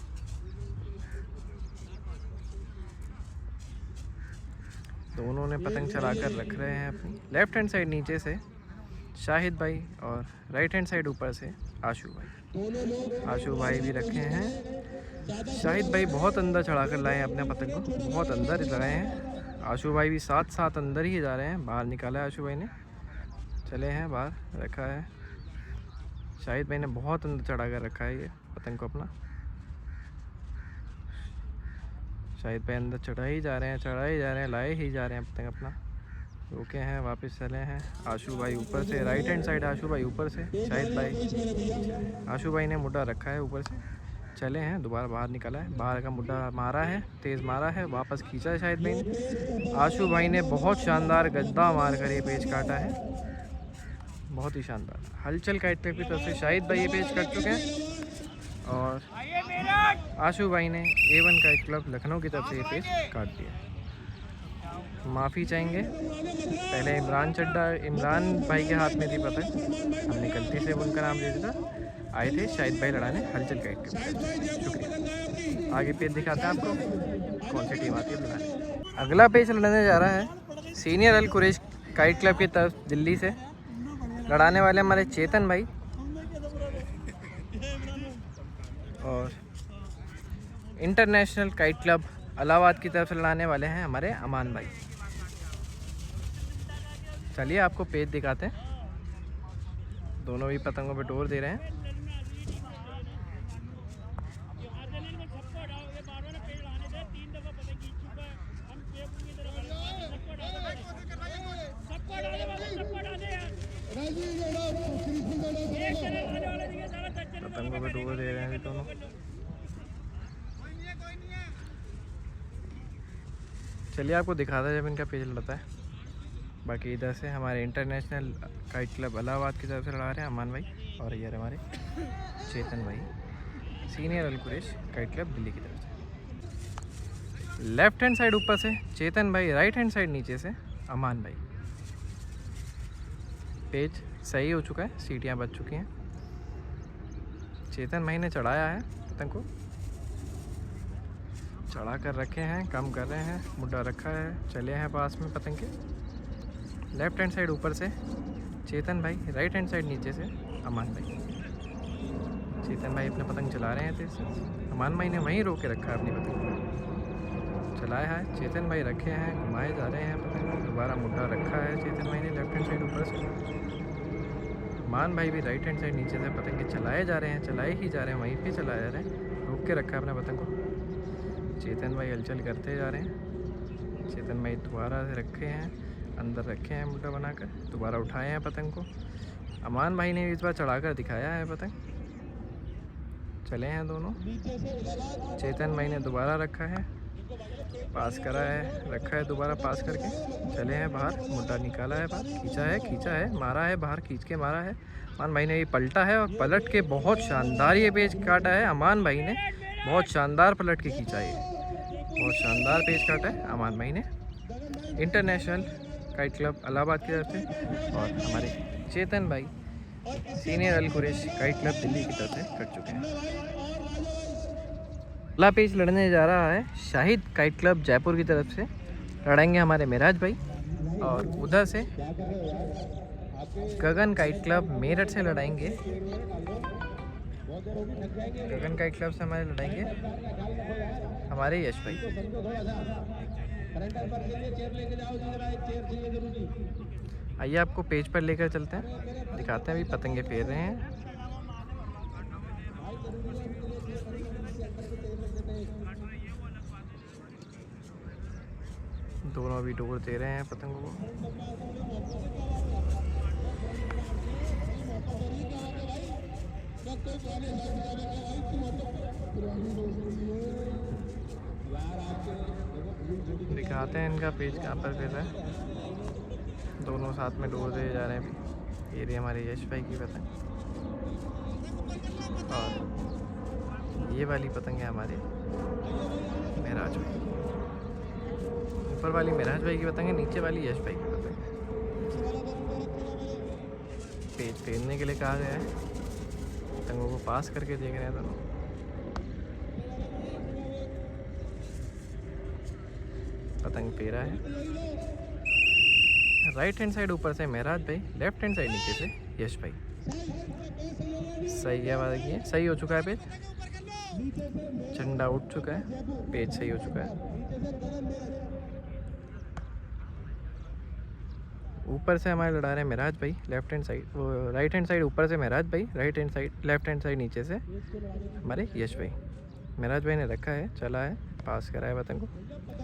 दोनों ने पतंग चलाकर रख रहे हैं अपनी। लेफ्ट हैंड साइड नीचे से शाहिद भाई और राइट हैंड साइड ऊपर से आशू भाई। आशु भाई भी रखे हैं। शाहिद भाई बहुत अंदर चढ़ा कर लाए हैं अपने पतंग को, बहुत अंदर लगाए हैं। आशु भाई भी साथ साथ अंदर ही जा रहे हैं, बाहर निकाला है आशु भाई ने, चले हैं बाहर रखा है। शाहिद भाई ने बहुत अंदर चढ़ा कर रखा है ये पतंग को अपना। शाहिद भाई अंदर चढ़ा ही जा रहे हैं, लाए ही जा रहे हैं पतंग अपना। रुके हैं, वापस चले हैं। आशु भाई ऊपर से, राइट हैंड साइड आशु भाई ऊपर से, शाहिद भाई, आशु भाई ने मुड्ढा रखा है ऊपर से, चले हैं दोबारा बाहर निकाला है, बाहर का मुड्ढा मारा है, तेज़ मारा है, वापस खींचा है शाहिद भाई ने। आशु भाई ने बहुत शानदार गद्दा मार कर ये पेच काटा है, बहुत ही शानदार। हलचल काइट क्लब की तरफ से शाहिद भाई ये पेच काट चुके हैं और आशु भाई ने A1 काइट क्लब लखनऊ की तरफ से ये पेच काट दिया। माफ़ी चाहेंगे, पहले इमरान भाई के हाथ में थी पतंग, हमने गलती से उनका नाम दे दिया था। आए थे शाहिद भाई लड़ाने हलचल काइट क्लब। शुक्रिया। आगे पेज दिखाते हैं आपको कौन सी टीम आती है लड़ाने। अगला पेज लड़ने जा रहा है सीनियर अल कुरैश काइट क्लब की तरफ दिल्ली से। लड़ाने वाले हमारे चेतन भाई और इंटरनेशनल काइट क्लब इलाहाबाद की तरफ से लड़ाने वाले हैं हमारे अमान भाई। चलिए आपको पेज दिखाते हैं। दोनों भी पतंगों पे डोर दे रहे हैं। पतंगों पे डोर दे रहे हैं दोनों। चलिए आपको दिखाता है जब इनका पेज लड़ता है। बाकी इधर से हमारे इंटरनेशनल काइट क्लब इलाहाबाद की तरफ से लड़ा रहे हैं अमान भाई, और ये हमारे चेतन भाई सीनियर अल कुरैश काइट क्लब दिल्ली की तरफ से। लेफ्ट हैंड साइड ऊपर से चेतन भाई, राइट हैंड साइड नीचे से अमान भाई। पेज सही हो चुका है, सीटियाँ बच चुकी हैं। चेतन भाई ने चढ़ाया है पतंग को, चढ़ा कर रखे हैं, कम कर रहे हैं, मुड्ढा रखा है, चले हैं पास में पतंग के। लेफ्ट हैंड साइड ऊपर से चेतन भाई, राइट हैंड साइड नीचे से अमान भाई। चेतन भाई अपने पतंग चला रहे हैं तेज से, अमान भाई ने वहीं रोक के रखा है अपनी पतंग, चलाया है। चेतन भाई रखे हैं, घुमाए जा रहे हैं पतंग, दोबारा मुड्ढा रखा है चेतन भाई ने लेफ्ट हैंड साइड ऊपर से। अमान भाई भी राइट हैंड साइड नीचे से पतंग चलाए जा रहे हैं, चलाए ही जा रहे हैं, वहीं पे चलाए जा रहे हैं, रोक के रखा है अपने पतंग को। चेतन भाई हलचल करते जा रहे हैं। चेतन भाई दोबारा से रखे हैं, अंदर रखे हैं मुड्ढा बनाकर, दोबारा उठाए हैं पतंग को। अमान भाई ने इस बार चढ़ाकर दिखाया है पतंग, चले हैं दोनों। चेतन भाई ने दोबारा रखा है, पास करा है, रखा है दोबारा पास करके, चले हैं बाहर, मुड्ढा निकाला है बाहर, खींचा है, मारा है बाहर, खींच के मारा है। अमान भाई ने ये पलटा है और पलट के बहुत शानदार ये पेज काटा है। अमान भाई ने बहुत शानदार पलट के खींचा है, बहुत शानदार पेज काटा है अमान भाई ने इंटरनेशनल काइट क्लब इलाहाबाद की तरफ से। और हमारे चेतन भाई सीनियर अल कुरैश काइट क्लब दिल्ली की तरफ से कट चुके हैं। अगला पेज लड़ने जा रहा है शाहिद काइट क्लब जयपुर की तरफ से। लड़ाएंगे हमारे मेराज भाई, और उधर से गगन काइट क्लब मेरठ से लड़ाएंगे। गगन काइट क्लब से हमारे लड़ाएंगे हमारे यश भाई। आइए आपको पेज पर लेकर चलते हैं, दिखाते हैं। अभी पतंगे फेर रहे हैं। दोनों अभी डोर दे रहे हैं पतंगों को। दिखाते हैं इनका पेज कहाँ पर फिर रहा है। दोनों साथ में डोर दे जा रहे हैं अभी। ये रही हमारे यश भाई की पतंग, और ये वाली पतंग है हमारे मेराज भाई। ऊपर वाली मेराज भाई की पतंग है, नीचे वाली यश भाई की पतंग है। पेज फेरने के लिए कहा गया है, पतंगों को पास करके देख रहे हैं दोनों। पतंग फेरा है। राइट हैंड साइड ऊपर से मेराज भाई, लेफ्ट हैंड साइड नीचे से यश भाई। सही है, बात ये सही हो चुका है पेज, झंडा उठ चुका है, पेज सही हो चुका है। ऊपर से हमारे लड़ा रहे हैं महराज भाई लेफ्ट हैंड साइड, वो राइट हैंड साइड ऊपर से महराज भाई, right hand side left hand side नीचे से हमारे यश भाई। महराज भाई ने रखा है, चला है, पास करा है पतंग को,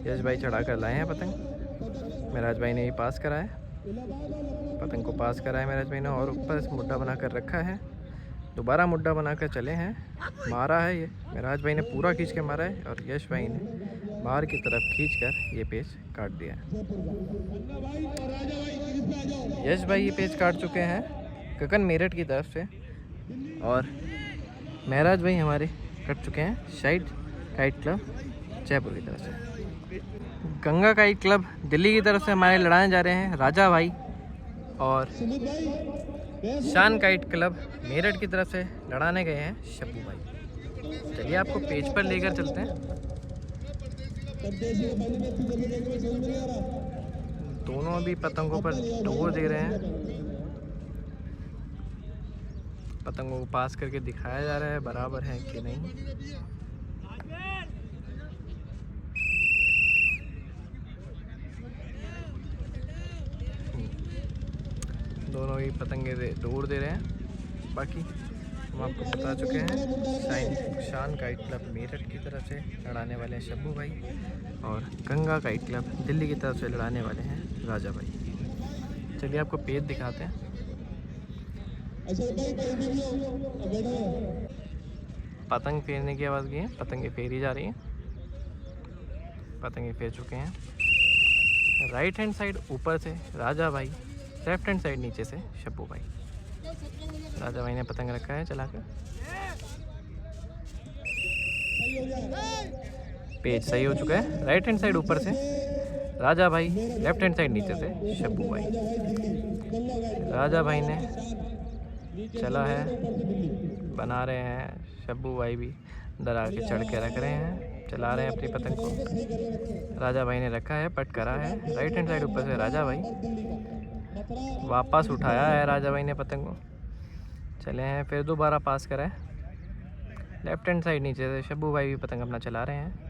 यश भाई चढ़ा कर लाए हैं पतंग, महराज भाई ने भी पास करा है, पतंग को पास करा है महराज भाई ने, और ऊपर से मुड्ढा बना कर रखा है, दोबारा मुड्ढा बना कर चले हैं, मारा है ये महराज भाई ने पूरा खींच के मारा है, और यश भाई ने बाहर की तरफ खींचकर ये पेज काट दिया है। यश भाई ये पेज काट चुके हैं गगन मेरठ की तरफ से, और महराज भाई हमारे कट चुके हैं साइड काइट क्लब जयपुर की तरफ से। गंगा काइट क्लब दिल्ली की तरफ से हमारे लड़ाने जा रहे हैं राजा भाई, और शान काइट क्लब मेरठ की तरफ से लड़ाने गए हैं शब्बू भाई। चलिए आपको पेज पर लेकर चलते हैं। दोनों भी पतंगों पर डोर दे रहे हैं, पतंगों को पास करके दिखाया जा रहा है बराबर है कि नहीं। दोनों ही पतंगे डोर दे रहे हैं। बाकी हम आपको बता चुके हैं शान काइट क्लब मेरठ की तरफ से लड़ाने वाले हैं शब्बू भाई, और गंगा काइट क्लब दिल्ली की तरफ से लड़ाने वाले हैं राजा भाई। चलिए आपको पेज दिखाते हैं। पतंग फेरने की आवाज़ की है, पतंगे फेरी जा रही हैं, पतंगे फेर चुके हैं। राइट हैंड साइड ऊपर से राजा भाई, लेफ्ट हैंड साइड नीचे से शब्बू भाई। राजा भाई ने पतंग रखा है चलाकर, पेज सही हो चुका है। राइट हैंड साइड ऊपर से राजा भाई, लेफ्ट हैंड साइड नीचे से शब्बू भाई। राजा भाई ने चला है, बना रहे हैं, शब्बू भाई भी डरा के चढ़ के रख रहे हैं, चला रहे हैं अपनी पतंग को। राजा भाई ने रखा है, पट करा है, राइट हैंड साइड ऊपर से राजा भाई, वापस उठाया है राजा भाई ने पतंग को, चले हैं, फिर दोबारा पास करा है, लेफ्ट हैंड साइड नीचे से शब्बू भाई भी पतंग अपना चला रहे हैं।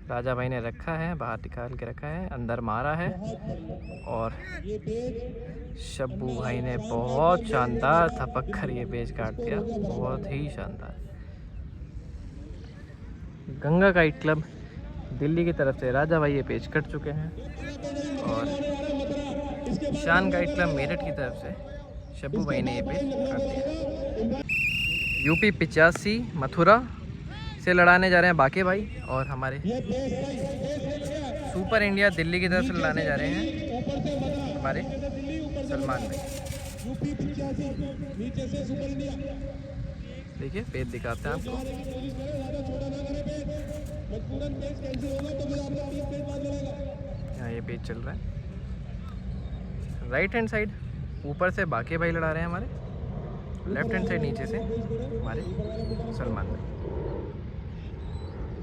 राजा भाई ने रखा है, बाहर निकाल के रखा है, अंदर मारा है, और शब्बू भाई ने बहुत शानदार थपक कर ये पेज काट दिया, बहुत ही शानदार। गंगा काइट क्लब दिल्ली की तरफ से राजा भाई ये पेज कट चुके हैं, और शान काइट क्लब मेरठ की तरफ से शब्बू भाई ने ये पेज काट दिया। यूपी 85 मथुरा से लड़ाने जा रहे हैं बाके भाई, और हमारे सुपर इंडिया दिल्ली की तरफ से लड़ाने जा रहे हैं हमारे सलमान भाई। देखिए पेज दिखाते हैं आपको, यहाँ ये पेज चल रहा है। राइट हैंड साइड ऊपर से बाके भाई लड़ा रहे हैं हमारे, लेफ्ट हैंड साइड नीचे से हमारे सलमान भाई।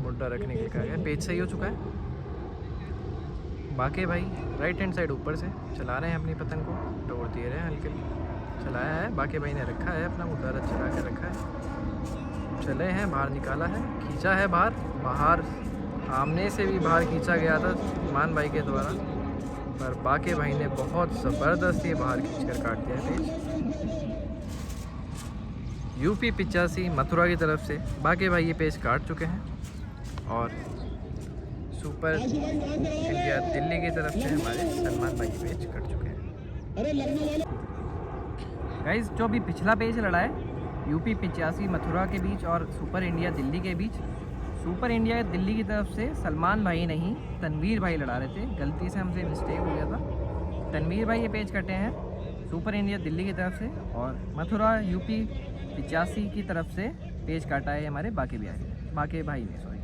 मुड्ढा रखने के लिए कहा गया, पेज सही हो चुका है। बाके भाई राइट हैंड साइड ऊपर से चला रहे हैं अपनी पतंग को, डोर दे रहे हैं, हल्के चलाया है, बाके भाई ने रखा है अपना मुड्ढा चला के रखा है, चले हैं, बाहर निकाला है, खींचा है बाहर आमने से भी बाहर खींचा गया था सलमान भाई के द्वारा, पर बाके भाई ने बहुत ज़बरदस्त ये बाहर खींचकर काट दिया पेज। यूपी 85 मथुरा की तरफ से बाके भाई ये पेज काट चुके हैं, और सुपर इंडिया दिल्ली की तरफ से हमारे सलमान भाई ये पेज कट चुके हैं। गाइस जो अभी पिछला पेज लड़ा है यूपी 85 मथुरा के बीच और सुपर इंडिया दिल्ली के बीच, सुपर इंडिया दिल्ली की तरफ से सलमान भाई नहीं तनवीर भाई लड़ा रहे थे, गलती से हमसे मिस्टेक हो गया था। तनवीर भाई ये पेज कटे हैं सुपर इंडिया दिल्ली की तरफ से, और मथुरा यूपी 85 की तरफ से पेज काटा है हमारे बाके भाई ने सॉरी।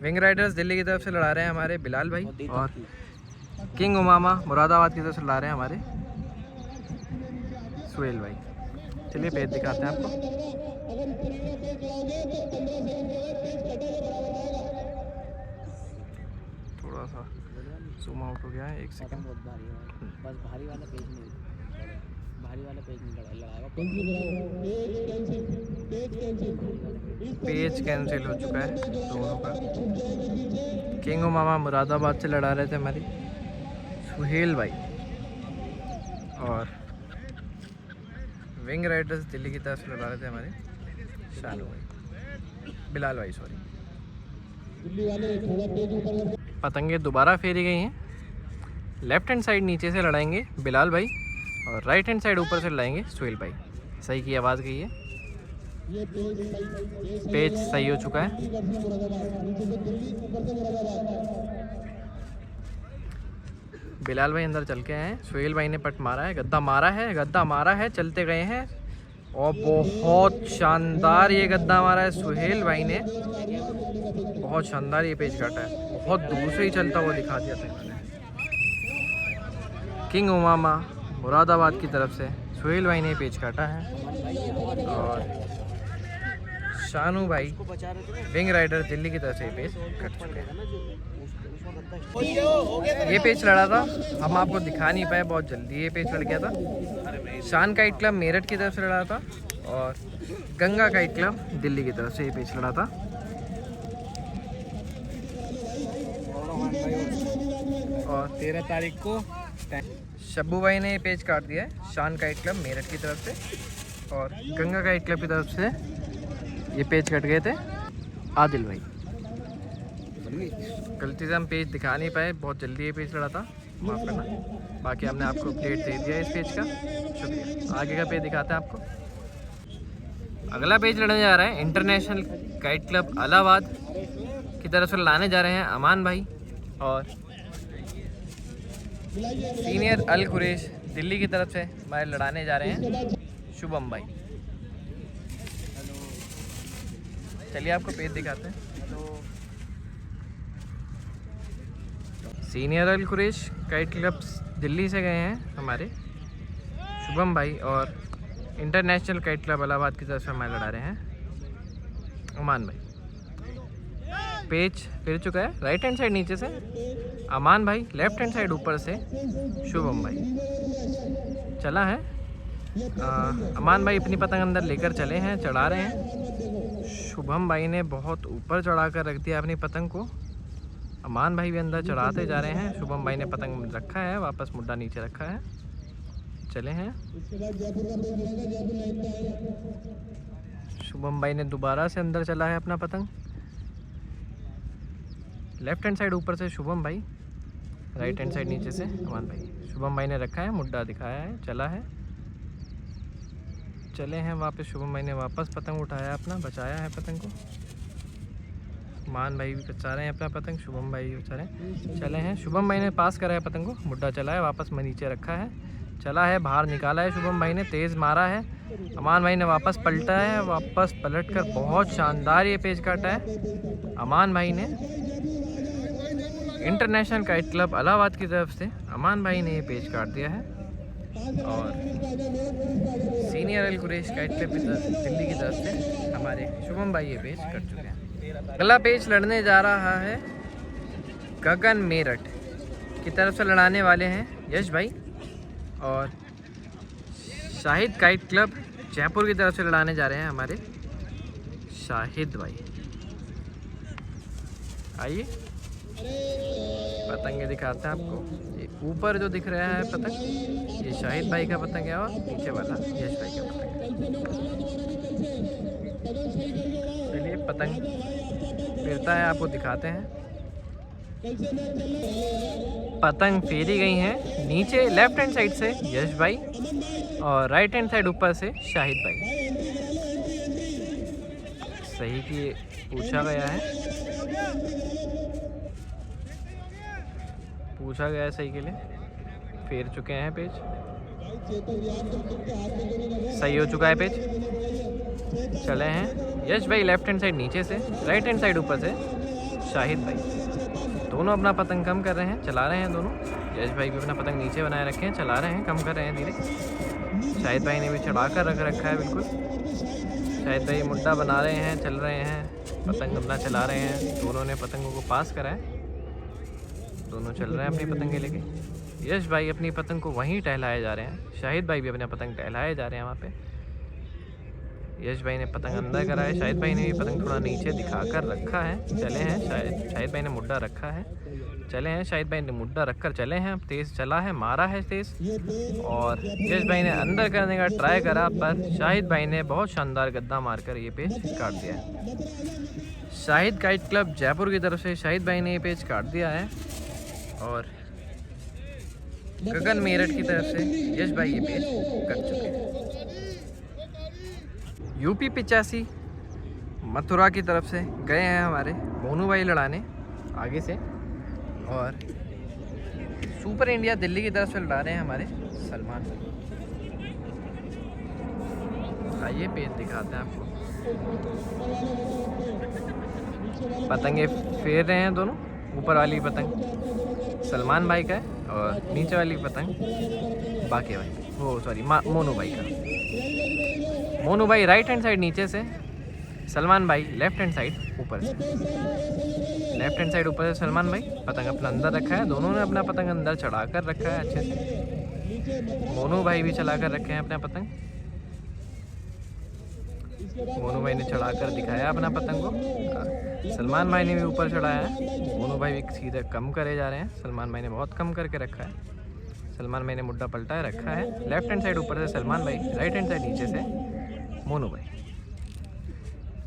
विंग राइडर्स दिल्ली की तरफ से लड़ा रहे हैं हमारे बिलाल भाई, और किंग उमामा मुरादाबाद की तरफ से लड़ा रहे हैं हमारे सुहेल भाई। चलिए पेज दिखाते हैं आपको। थोड़ा सा जूम आउट हो गया है, एक सेकंड। बस भारी वाला पेज नहीं, बाहरी वाला पेज नहीं लगाएगा। पेज कैंसिल हो चुका है दोनों का। किंग मामा मुरादाबाद से लड़ा रहे थे हमारी सुहेल भाई, और विंग राइडर्स दिल्ली की तरफ से लड़ा रहे थे हमारे शानू भाई, बिलाल भाई सॉरी। पतंगे दोबारा फेरी गई हैं। लेफ्ट हैंड साइड नीचे से लड़ाएंगे बिलाल भाई, और राइट हैंड साइड ऊपर से लड़ाएंगे सुहेल भाई। सही की आवाज़ गई है। पेज सही हो चुका है। बिलाल भाई अंदर चल के आए हैं। सुहेल भाई ने पट मारा है, गद्दा मारा है, चलते गए हैं और बहुत शानदार ये गद्दा मारा है सुहेल भाई ने। बहुत शानदार ये पेज काटा है, बहुत दूर से ही चलता हुआ दिखा दिया था इन्होंने। किंग उमामा मुरादाबाद की तरफ से सुहेल भाई ने पेज काटा है, और शानू भाई विंग राइडर दिल्ली की तरफ से ये पेज कट चुके हैं। ये पेज लड़ा था, हम आपको दिखा नहीं पाए, बहुत जल्दी ये पेज लड़ गया था। शान काइट क्लब मेरठ की तरफ से लड़ा था, और गंगा काइट क्लब दिल्ली की तरफ से ये पेज लड़ा था। और 13 तारीख को शब्बू भाई ने ये पेज काट दिया है शान काइट क्लब मेरठ की तरफ से, और गंगा काइट क्लब की तरफ से ये पेज कट गए थे आदिल भाई। गलती से हम पेज दिखा नहीं पाए, बहुत जल्दी ये पेज लड़ा था, माफ़ करना। बाकी हमने आपको अपडेट दे दिया इस पेज का, शुक्रिया। आगे का पेज दिखाते हैं आपको। अगला पेज लड़ने जा रहा है इंटरनेशनल काइट क्लब इलाहाबाद की तरफ से लाने जा रहे हैं अमान भाई, और सीनियर अल कुरैश दिल्ली की तरफ से हमारे लड़ाने जा रहे हैं शुभम भाई। चलिए आपको पेज दिखाते हैं। सीनियर अल कुरैश काइट क्लब दिल्ली से गए हैं हमारे शुभम भाई, और इंटरनेशनल काइट क्लब इलाहाबाद की तरफ से हमारे लड़ा रहे हैं अमान भाई। पेज फिर चुका है राइट हैंड साइड नीचे से अमान भाई, लेफ्ट हैंड साइड ऊपर से शुभम भाई। चला है अमान भाई अपनी पतंग अंदर लेकर चले हैं, चढ़ा रहे हैं। शुभम भाई ने बहुत ऊपर चढ़ा कर रख दिया अपनी पतंग को। अमान भाई भी अंदर चढ़ाते जा रहे हैं। शुभम भाई ने पतंग रखा है, वापस मुड्डा नीचे रखा है, चले हैं। शुभम भाई ने दोबारा से अंदर चला है अपना पतंग। लेफ्ट हैंड साइड ऊपर से शुभम भाई, राइट हैंड साइड नीचे से अमान भाई। शुभम भाई ने रखा है, मुड्डा दिखाया है, चला है, चले हैं वापस। शुभम भाई ने वापस पतंग उठाया अपना, बचाया है पतंग को। अमान भाई भी बचा रहे हैं अपना पतंग, शुभम भाई भी बचा रहे हैं, चले हैं। शुभम भाई ने पास करा है पतंग को, मुड्डा चला है, वापस में नीचे रखा है, चला है, बाहर निकाला है। शुभम भाई ने तेज़ मारा है, अमान भाई ने वापस पलटा है, वापस पलट कर बहुत शानदार ये पेज काटा है अमान भाई ने। इंटरनेशनल काइट क्लब इलाहाबाद की तरफ से अमान भाई ने ये पेज काट दिया है, और सीनियर अल कुरैश काइट क्लब दिल्ली की तरफ से हमारे शुभम भाई ये पेज कट चुके हैं। अगला पेज लड़ने जा रहा है गगन मेरठ की तरफ से लड़ाने वाले हैं यश भाई, और शाहिद काइट क्लब जयपुर की तरफ से लड़ाने जा रहे हैं हमारे शाहिद भाई। आइए पतंगे दिखाते हैं आपको। ये ऊपर जो दिख रहा है पतंग, ये शाहिद भाई का पतंग है, और नीचे वाला यश भाई का पतंग है। चलिए पतंग फिरता है, आपको दिखाते हैं। पतंग फेरी गई हैं नीचे लेफ्ट हैंड साइड से यश भाई, और राइट हैंड साइड ऊपर से शाहिद भाई। सही की पूछा गया है, पूछा गया है सही के लिए। फेर चुके हैं पेज, सही हो चुका है पेज, चले हैं। यश भाई लेफ्ट हैंड साइड नीचे से, राइट हैंड साइड ऊपर से शाहिद भाई। दोनों अपना पतंग कम कर रहे हैं, चला रहे हैं दोनों। यश भाई भी अपना पतंग नीचे बनाए रखे हैं, चला रहे हैं, कम कर रहे हैं धीरे। शाहिद भाई ने भी चढ़ा कर रख रखा है बिल्कुल। शाहिद भाई मुड्डा बना रहे हैं, चल रहे हैं, पतंग अपना चला रहे हैं। दोनों ने पतंगों को पास करा है, दोनों चल रहे हैं अपनी पतंगे लेके। यश भाई अपनी पतंग को वहीं टहलाए जा रहे हैं। शाहिद भाई भी अपने पतंग टहलाए जा रहे हैं वहाँ पे। यश भाई ने पतंग अंदर करा है, शाहिद भाई ने भी पतंग थोड़ा नीचे दिखाकर रखा है। चले हैं शाहिद भाई ने मुड्डा रखा है। चले हैं शाहिद भाई ने मुड्डा रखकर चले हैं। अब तेज़ चला है, मारा है तेज़, और यश भाई ने अंदर करने का ट्राई करा, पर शाहिद भाई ने बहुत शानदार गद्दा मारकर ये पेज काट दिया है। शाहिद काइट क्लब जयपुर की तरफ से शाहिद भाई ने ये पेज काट दिया है, और गगन मेरठ की तरफ से यश भाई ये पेज कट चुके हैं। यूपी 85 मथुरा की तरफ से गए हैं हमारे मोनू भाई लड़ाने आगे से, और सुपर इंडिया दिल्ली की तरफ से लड़ा रहे हैं हमारे सलमान। आइए पेज दिखाते हैं आपको। पतंगे फेर रहे हैं दोनों। ऊपर वाली पतंग सलमान भाई का है और नीचे वाली पतंग बाकी भाई, वो सॉरी मोनू भाई का। मोनू भाई राइट हैंड साइड नीचे से, सलमान भाई लेफ्ट हैंड साइड ऊपर से। लेफ्ट हैंड साइड ऊपर से सलमान भाई पतंग अपना अंदर रखा है। दोनों ने अपना पतंग अंदर चढ़ा कर रखा है अच्छे से। मोनू भाई भी चला कर रखे हैं अपना पतंग। मोनू भाई ने चढ़ा कर दिखाया अपना पतंग को। सलमान भाई ने भी ऊपर चढ़ाया है। मोनू भाई भी सीधे कम करे जा रहे हैं। सलमान भाई ने बहुत कम करके रखा है। सलमान भाई ने मुड्डा पलटाए रखा है। लेफ्ट हैंड साइड ऊपर से सलमान भाई, राइट हैंड साइड नीचे से मोनू भाई।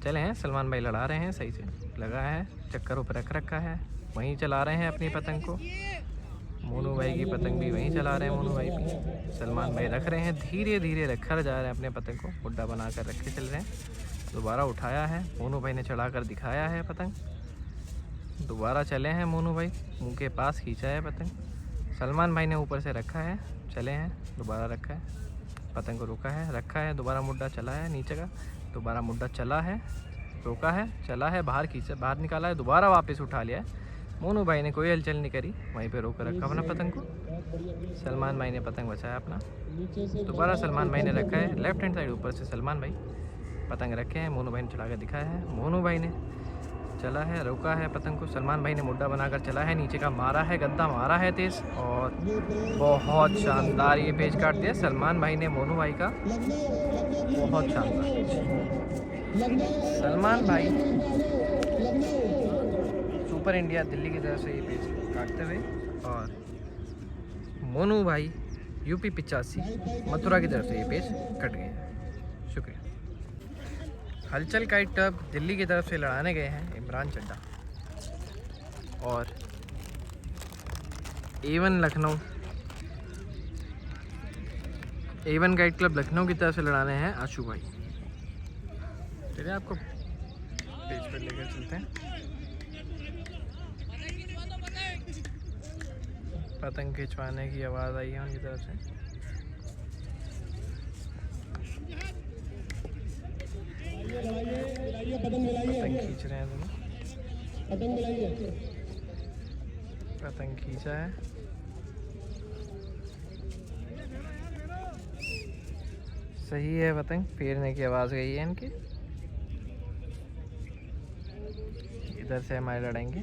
चले हैं सलमान भाई लड़ा रहे हैं, सही से लगा है, चक्कर ऊपर रख रखा है, वहीं चला रहे हैं अपनी पतंग को। मोनू भाई की पतंग भी वहीं चला रहे हैं मोनू भाई भी। सलमान भाई रख रहे हैं, धीरे धीरे रखकर जा रहे हैं अपने पतंग को, मुड्डा बना कर रखे चल रहे हैं। दोबारा उठाया है, मोनू भाई ने चढ़ा कर दिखाया है पतंग। दोबारा चले हैं मोनू भाई, मुँह के पास खींचा है पतंग। सलमान भाई ने ऊपर से रखा है, चले हैं, दोबारा रखा है, पतंग को रोका है, रखा है, दोबारा मुड्डा चला है नीचे का, दोबारा मुड्डा चला है, रोका है, चला है, बाहर खींचा, बाहर निकाला है, दोबारा वापस उठा लिया है। मोनू भाई ने कोई हलचल नहीं करी, वहीं पे रोक रखा अपना पतंग को। सलमान भाई ने पतंग बचाया अपना। दोबारा सलमान भाई ने रखा है, लेफ्ट हैंड साइड ऊपर से सलमान भाई पतंग रखे हैं। मोनू भाई ने चढ़ा कर दिखाया है। मोनू भाई ने चला है, रोका है पतंग को। सलमान भाई ने मुड्डा बनाकर चला है, नीचे का मारा है, गद्दा मारा है तेज़, और बहुत शानदार ये पेज काट दिया सलमान भाई ने मोनू भाई का। बहुत शानदार पेज। सलमान भाई सुपर इंडिया दिल्ली की तरफ से ये पेज काटते हुए, और मोनू भाई यूपी 85 मथुरा की तरफ से ये पेज कट गए। शुक्रिया। हलचल काइट क्लब दिल्ली की तरफ से लड़ाने गए हैं इमरान चड्डा, और A1 Lucknow, A1 kite club Lucknow की तरफ से लड़ाने हैं आशू भाई। चलिए आपको पेज पर लेकर चलते हैं। पतंग खिंचवाने की आवाज़ आई है उनकी तरफ से। पतंग खींच रहे हैं दोनों। पतंग खींचा है, सही है। पतंग फेरने की आवाज़ गई है इनकी। इधर से हमारे लड़ेंगे,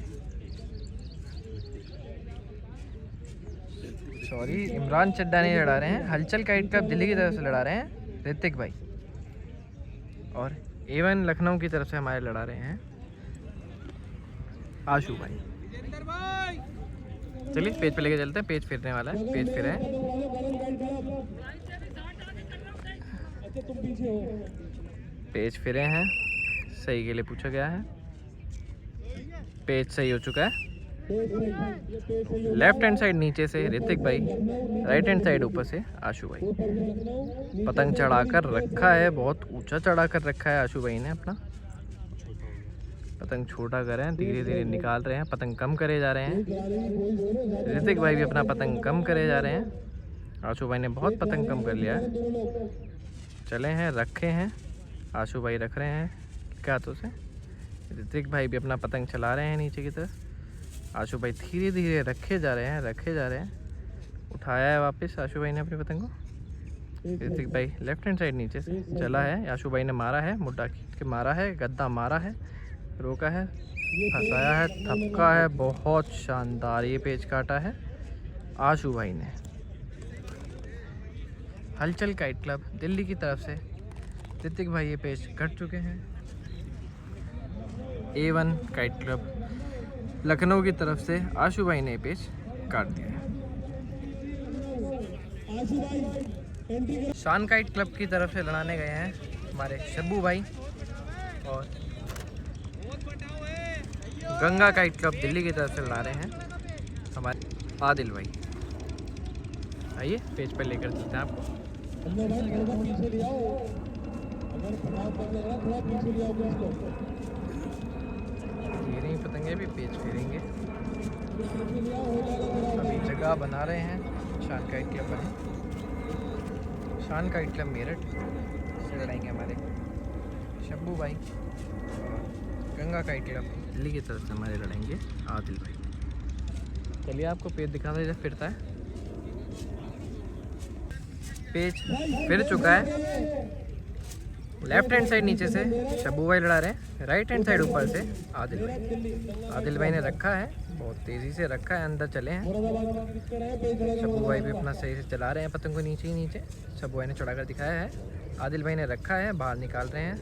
सॉरी इमरान चड्डा नहीं लड़ा रहे हैं, हलचल काइट क्लब दिल्ली की तरफ से लड़ा रहे हैं ऋतिक भाई, और A1 लखनऊ की तरफ से हमारे लड़ा रहे हैं आशू भाई। चलिए पेज पे लेके चलते हैं। पेज फिरने वाला है, पेज फिरे हैं। पेज फिरे हैं, सही के लिए पूछा गया है। पेज सही हो चुका है। लेफ्ट हैंड साइड नीचे से ऋतिक भाई, राइट हैंड साइड ऊपर से आशू भाई। पतंग चढ़ाकर रखा है, बहुत ऊंचा चढ़ा कर रखा है आशू भाई ने अपना। पतंग छोटा कर रहे हैं, धीरे धीरे निकाल रहे हैं, पतंग कम करे जा रहे हैं। ऋतिक भाई भी अपना पतंग कम करे जा रहे हैं। आशू भाई ने बहुत पतंग कम कर लिया है। चले हैं, रखे हैं, आशू भाई रख रहे हैं क्या हाथों से। ऋतिक भाई भी अपना पतंग चला रहे हैं नीचे की तरफ। आशू भाई धीरे धीरे रखे जा रहे हैं, रखे जा रहे हैं। उठाया है वापस आशू भाई ने अपनी पतंग को। ऋतिक भाई लेफ्ट हैंड साइड नीचे से चला है, आशू भाई ने मारा है, मुड्डा खींच के मारा है, गद्दा मारा है, रोका है, फंसाया है, थपका है। बहुत शानदार ये पेज काटा है। आशु भाई ने। हलचल काइट क्लब दिल्ली की तरफ से ऋतिक भाई ये पेज कट चुके हैं। A1 काइट क्लब लखनऊ की तरफ से आशु भाई ने ये पेज काट दिया है। शान काइट क्लब की तरफ से लड़ाने गए हैं हमारे शब्बू भाई और गंगा काइट क्लब दिल्ली की तरफ से लड़ा रहे हैं हमारे आदिल भाई। आइए पेज पर लेकर चलते हैं आपको। ये नहीं पतंगे भी पेज फेरेंगे। अभी जगह बना रहे हैं शान काइट क्लब बने। शान काइट क्लब मेरठ से लड़ाएंगे हमारे शब्बू भाई और गंगा काइट क्लब दिल्ली की तरफ से हमारे लड़ेंगे आदिल भाई। चलिए आपको पेज दिखाता है जब फिरता है। पेज फिर चुका है। लेफ्ट हैंड साइड नीचे से शब्बू भाई लड़ा रहे हैं, राइट हैंड साइड ऊपर से आदिल भाई। आदिल भाई ने रखा है, बहुत तेज़ी से रखा है, अंदर चले हैं। शब्बू भाई भी अपना सही से चला रहे हैं पतंग को नीचे ही नीचे। शब्बू भाई ने चढ़ाकर दिखाया है, आदिल भाई ने रखा है, बाहर निकाल रहे हैं।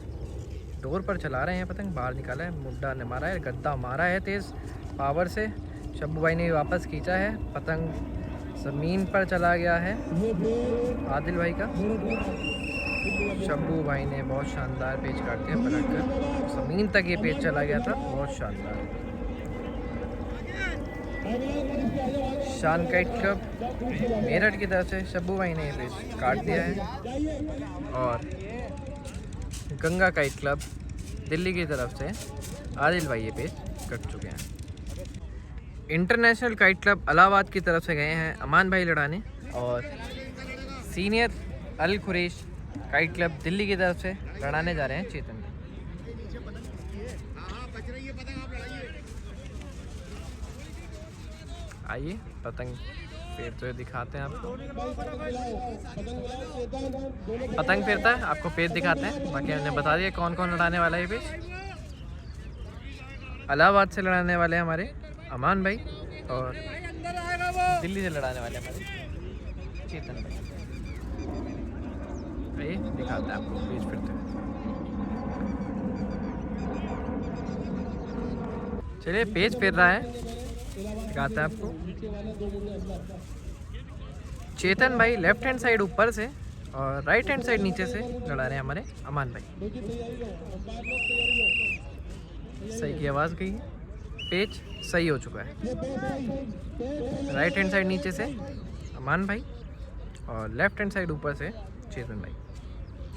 डोर पर चला रहे हैं पतंग, बाहर निकाला है, मुड्डा ने मारा है, गद्दा मारा है तेज़ पावर से। शब्बू भाई ने वापस खींचा है, पतंग ज़मीन पर चला गया है आदिल भाई का। शब्बू भाई ने बहुत शानदार पेज काट दिया पलट कर, ज़मीन तक ये पेज चला गया था, बहुत शानदार। शान काइट क्लब मेरठ की तरफ से शब्बू भाई ने ये पेज काट दिया है और गंगा काइट क्लब दिल्ली की तरफ से आदिल भाई ये पेज कट चुके हैं। इंटरनेशनल काइट क्लब इलाहाबाद की तरफ से गए हैं अमान भाई लड़ाने और सीनियर अल कुरैश काइट क्लब दिल्ली की तरफ से लड़ाने जा रहे हैं चेतन भाई। आइए पतंग फेरते हुए दिखाते हैं आपको। पतंग फेरता है, आपको पेज दिखाते हैं। बाकी हमने बता दिया कौन कौन लड़ाने वाला है ये पेज। इलाहाबाद से लड़ाने वाले हमारे अमान भाई और दिल्ली से लड़ाने वाले हमारे चेतन भाई। आइए दिखाते हैं आपको पेज फिरते हुए। चलिए पेज फिर रहा है, दिखाते हैं आपको। चेतन भाई लेफ्ट हैंड साइड ऊपर से और राइट हैंड साइड नीचे से लड़ा रहे हैं हमारे अमान भाई। सही की आवाज़ गई है, पेज सही हो चुका है। राइट हैंड साइड नीचे से अमान भाई और लेफ्ट हैंड साइड ऊपर से चेतन भाई।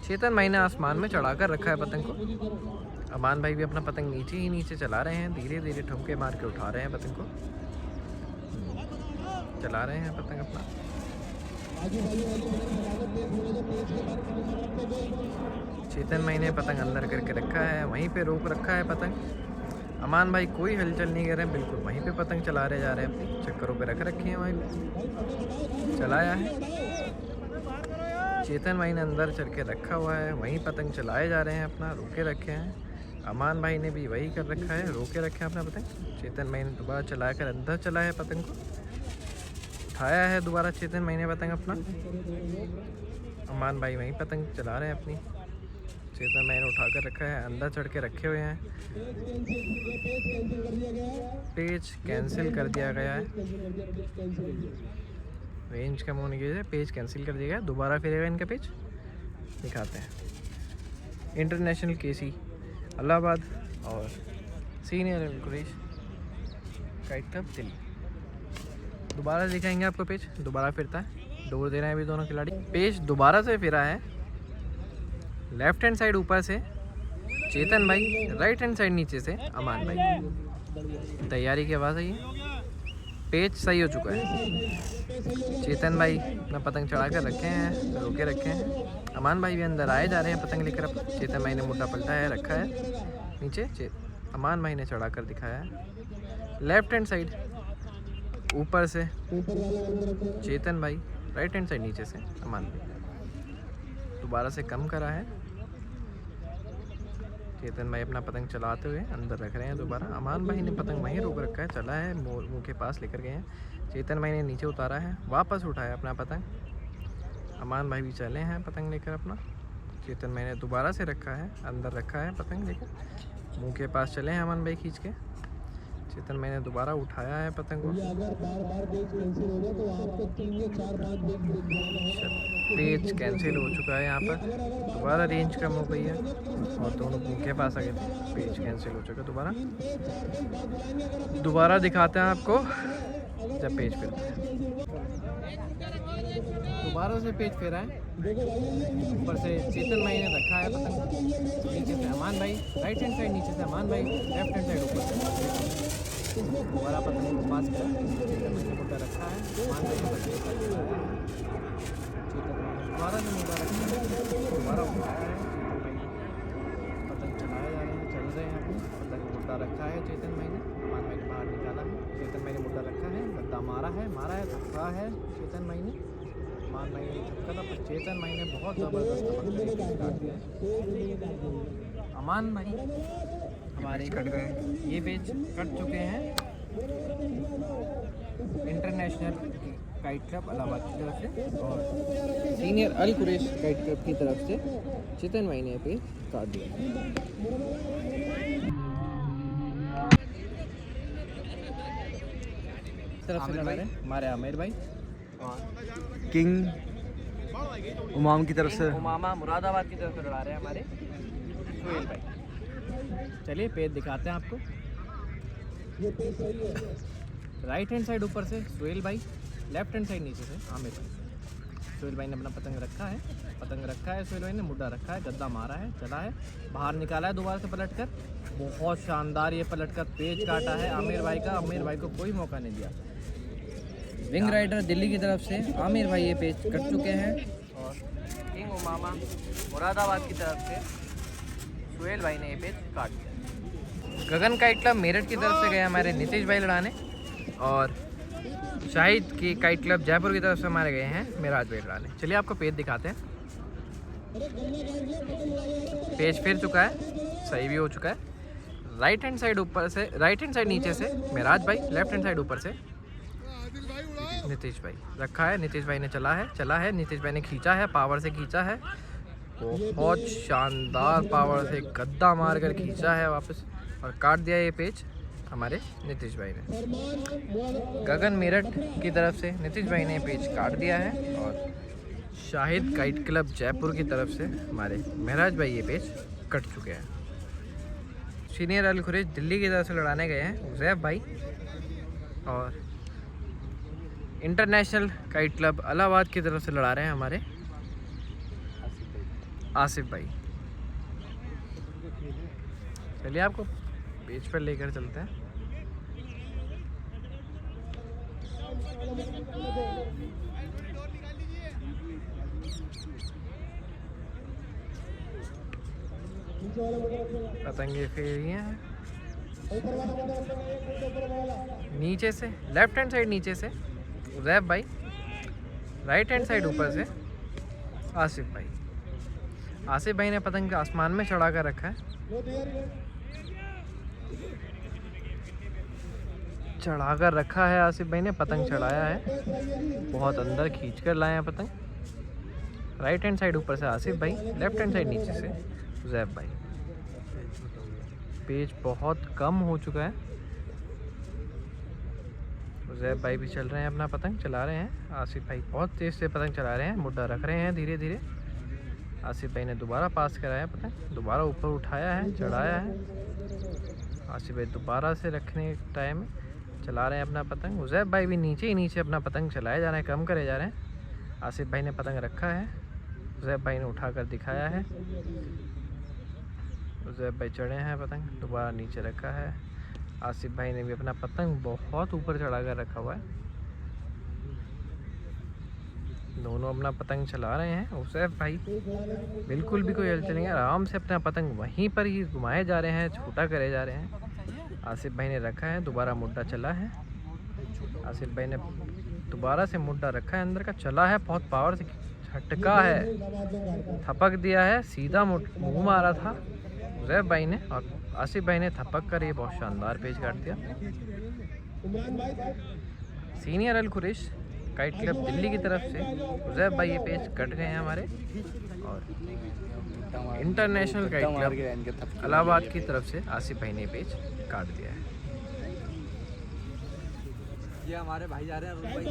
चेतन भाई ने आसमान में चढ़ा कर रखा है पतंग को। अमान भाई भी अपना पतंग नीचे ही नीचे चला रहे हैं, धीरे धीरे ठुमके मार के उठा रहे हैं पतंग को, चला रहे हैं पतंग अपना। चेतन भाई ने पतंग अंदर करके रखा है, वहीं पे रोक रखा है पतंग। अमान भाई कोई हलचल नहीं कर रहे हैं, बिल्कुल वहीं पे पतंग चला रहे जा रहे हैं, अपनी चक्करों पे रख रखे हैं, वहीं पे चलाया है। चेतन भाई ने अंदर चल के रखा हुआ है, वहीं पतंग चलाए जा रहे हैं, अपना रोके रखे हैं। अमान भाई ने भी वही कर रखा है, रोके रखे हैं अपना पतंग। चेतन भाई ने दोबारा चला कर अंदर चलाया है पतंग को, उठाया है दोबारा चेतन भाई ने पतंग अपना। अमान भाई वहीं पतंग चला रहे हैं अपनी। चेतन भाई ने उठा कर रखा है, अंदर चढ़ के रखे हुए हैं। पेज कैंसिल कर दिया गया है, रेंज कम होने की वजह से पेज कैंसिल कर दिया गया। दोबारा फिरेगा इनका पेज, दिखाते हैं। इंटरनेशनल केसी इलाहाबाद और सीनियर अल कुरैश काइट क्लब दिल्ली। दोबारा दिखाएंगे आपको पेज, दोबारा फिरता है, डोर दे रहे हैं अभी दोनों खिलाड़ी। पेज दोबारा से फिरा है, लेफ्ट हैंड साइड ऊपर से चेतन भाई, राइट हैंड साइड नीचे से अमान भाई। तैयारी की आवाज़ आई है, पेज सही हो चुका है। चेतन भाई अपना पतंग चढ़ा कर रखे हैं, रोके रखे हैं। अमान भाई भी अंदर आए जा रहे हैं पतंग लेकर अपना। चेतन भाई ने मुड्डा पलटा है, रखा है नीचे। अमान भाई ने चढ़ा कर दिखाया है। लेफ्ट हैंड साइड ऊपर से चेतन भाई, राइट हैंड साइड नीचे से अमान भाई। दोबारा से कम करा है, चेतन भाई अपना पतंग चलाते हुए अंदर रख रहे हैं दोबारा। अमान भाई ने पतंग वहीं रोक रखा है, चला है मुँह के पास लेकर गए हैं। चेतन भाई ने नीचे उतारा है, वापस उठाया अपना पतंग। अमान भाई भी चले हैं पतंग लेकर अपना। चेतन भाई ने दोबारा से रखा है, अंदर रखा है पतंग लेकर, मुँह के पास चले हैं अमान भाई खींच के। चेतन भाई ने दोबारा उठाया है पतंग को। पेच कैंसिल हो चुका है यहाँ पर, दोबारा रेंज कम हो गई है और दोनों मुँह के पास आ गए थे। पेच कैंसिल हो चुका है दोबारा दिखाते हैं आपको जब पेज फिरता है। दोबारा से पेज फेरा है, ऊपर से चेतन भाई ने रखा है पतंग, नीचे से अमान भाई, राइट हैंड साइड नीचे से अमान भाई, लेफ्ट हैंड साइड ऊपर से दोबारा पतंग को पास करा। चेतन भाई ने मुद्दा रखा है, अमान भाई ने बच्चे का चलाया है। चेतन भाई ने दोबारा से मुद्दा रखा है, दोबारा उठाया है। पतंग चलाए जा रहे हैं, चल रहे हैं अपने। पतंग मुद्दा रखा है चेतन भाई ने, अमान भाई ने बाहर निकाला है। चेतन भाई ने मुद्दा रखा है, गद्दा मारा है, धक्का है चेतन भाई ने। अमान भाई ने धक्का था पर चेतन भाई ने बहुत ज़बरदस्त काट दिया। अमान भाई हमारे कट गए, ये पेज कट चुके हैं इंटरनेशनल काइट क्लब इलाहाबाद की तरफ से और सीनियर अल कुरैश काइट क्लब की तरफ से चेतन भाई ने पेज काट दिया। तरफ से लड़ा रहे हमारे आमिर भाई किंग उमाम की तरफ से, उमामा मुरादाबाद की तरफ से लड़ा रहे हैं हमारे सुहेल भाई। चलिए पेज दिखाते हैं आपको। राइट हैंड साइड ऊपर से सुहेल भाई, लेफ्ट हैंड साइड नीचे से आमिर भाई। सुहेल भाई ने अपना पतंग रखा है, सुहेल भाई ने मुड्डा रखा है, गद्दा मारा है, चला है, बाहर निकाला है दोबारा से पलटकर। बहुत शानदार ये पलटकर पेज काटा है आमिर भाई का। आमिर भाई को कोई मौका नहीं दिया। विंग राइडर दिल्ली की तरफ से आमिर भाई ये पेज कट चुके हैं और किंग उमामा मुरादाबाद की तरफ से सुहेल भाई ने ये पेज काट दिया। गगन काइट क्लब मेरठ की तरफ से गए हमारे नीतीश भाई लड़ाने और शाहिद की काइट क्लब जयपुर की तरफ से हमारे गए हैं मेराज भाई लड़ाने। चलिए आपको पेज दिखाते हैं। पेज फिर चुका है, सही भी हो चुका है। राइट हैंड साइड ऊपर से, राइट हैंड साइड नीचे से मेराज भाई, लेफ्ट हैंड साइड ऊपर से नीतीश भाई रखा है। नीतीश भाई ने चला है, नीतीश भाई ने खींचा है, पावर से खींचा है, बहुत शानदार पावर से गद्दा मार कर खींचा है वापस और काट दिया ये पेज हमारे नीतीश भाई ने। गगन मेरठ की तरफ से नीतीश भाई ने पेज काट दिया है और शाहिद काइट क्लब जयपुर की तरफ से हमारे महराज भाई ये पेज कट चुके हैं। सीनियर अल कुरैश दिल्ली की तरफ से लड़ाने गए हैं उज़ैफ भाई और इंटरनेशनल काइट क्लब इलाहाबाद की तरफ से लड़ा रहे हैं हमारे आसिफ भाई। चलिए आपको पेज पर लेकर चलते हैं। पतंगे फेरी हैं नीचे से, लेफ्ट हैंड साइड नीचे से उज़ैफ भाई, राइट हैंड साइड ऊपर से आसिफ भाई। आसिफ भाई ने पतंग आसमान में चढ़ा कर रखा है, चढ़ाकर रखा है आसिफ भाई ने, पतंग चढ़ाया है, बहुत अंदर खींच कर लाए हैं पतंग। राइट हैंड साइड ऊपर से आसिफ भाई, लेफ्ट हैंड साइड नीचे से उज़ैफ भाई। पेज बहुत कम हो चुका है। उज़ैफ भाई भी चल रहे हैं, अपना पतंग चला रहे हैं। आसिफ भाई बहुत तेज़ से पतंग चला रहे हैं, मुड्डा रख रहे हैं धीरे धीरे। आसिफ भाई ने दोबारा पास कराया पतंग, दोबारा ऊपर उठाया है, चढ़ाया है। आसिफ भाई दोबारा से रखने टाइम चला रहे हैं अपना पतंग। उज़ैफ भाई भी नीचे ही नीचे अपना पतंग चलाए जा रहे हैं, कम करे जा रहे हैं। आसिफ भाई ने पतंग रखा है, उज़ैफ भाई ने उठाकर दिखाया है। उज़ैफ भाई चढ़े हैं पतंग, दोबारा नीचे रखा है। आसिफ भाई ने भी अपना पतंग बहुत ऊपर चढ़ा कर रखा हुआ है। दोनों अपना पतंग चला रहे हैं। उज़ैफ भाई बिल्कुल भी कोई हलचल नहीं है, आराम से अपना पतंग वहीं पर ही घुमाए जा रहे हैं, छोटा करे जा रहे हैं। आसिफ भाई ने रखा है, दोबारा मुड्डा चला है। आसिफ भाई ने दोबारा से मुड्डा रखा है, अंदर का चला है, बहुत पावर से झटका है, थपक दिया है, सीधा मुंह मारा था उजैब भाई ने और आसिफ भाई ने थपक कर ये बहुत शानदार पेज काट दिया। सीनियर अल कुरैश काइट क्लब दिल्ली की तरफ से उजैब भाई ये पेज कट गए हैं हमारे, और इंटरनेशनल काइट क्लब इलाहाबाद की तरफ से आसिफ भाई ने पेज काट दिया है। ये हमारे भाई जा रहे हैं, अरुण भाई।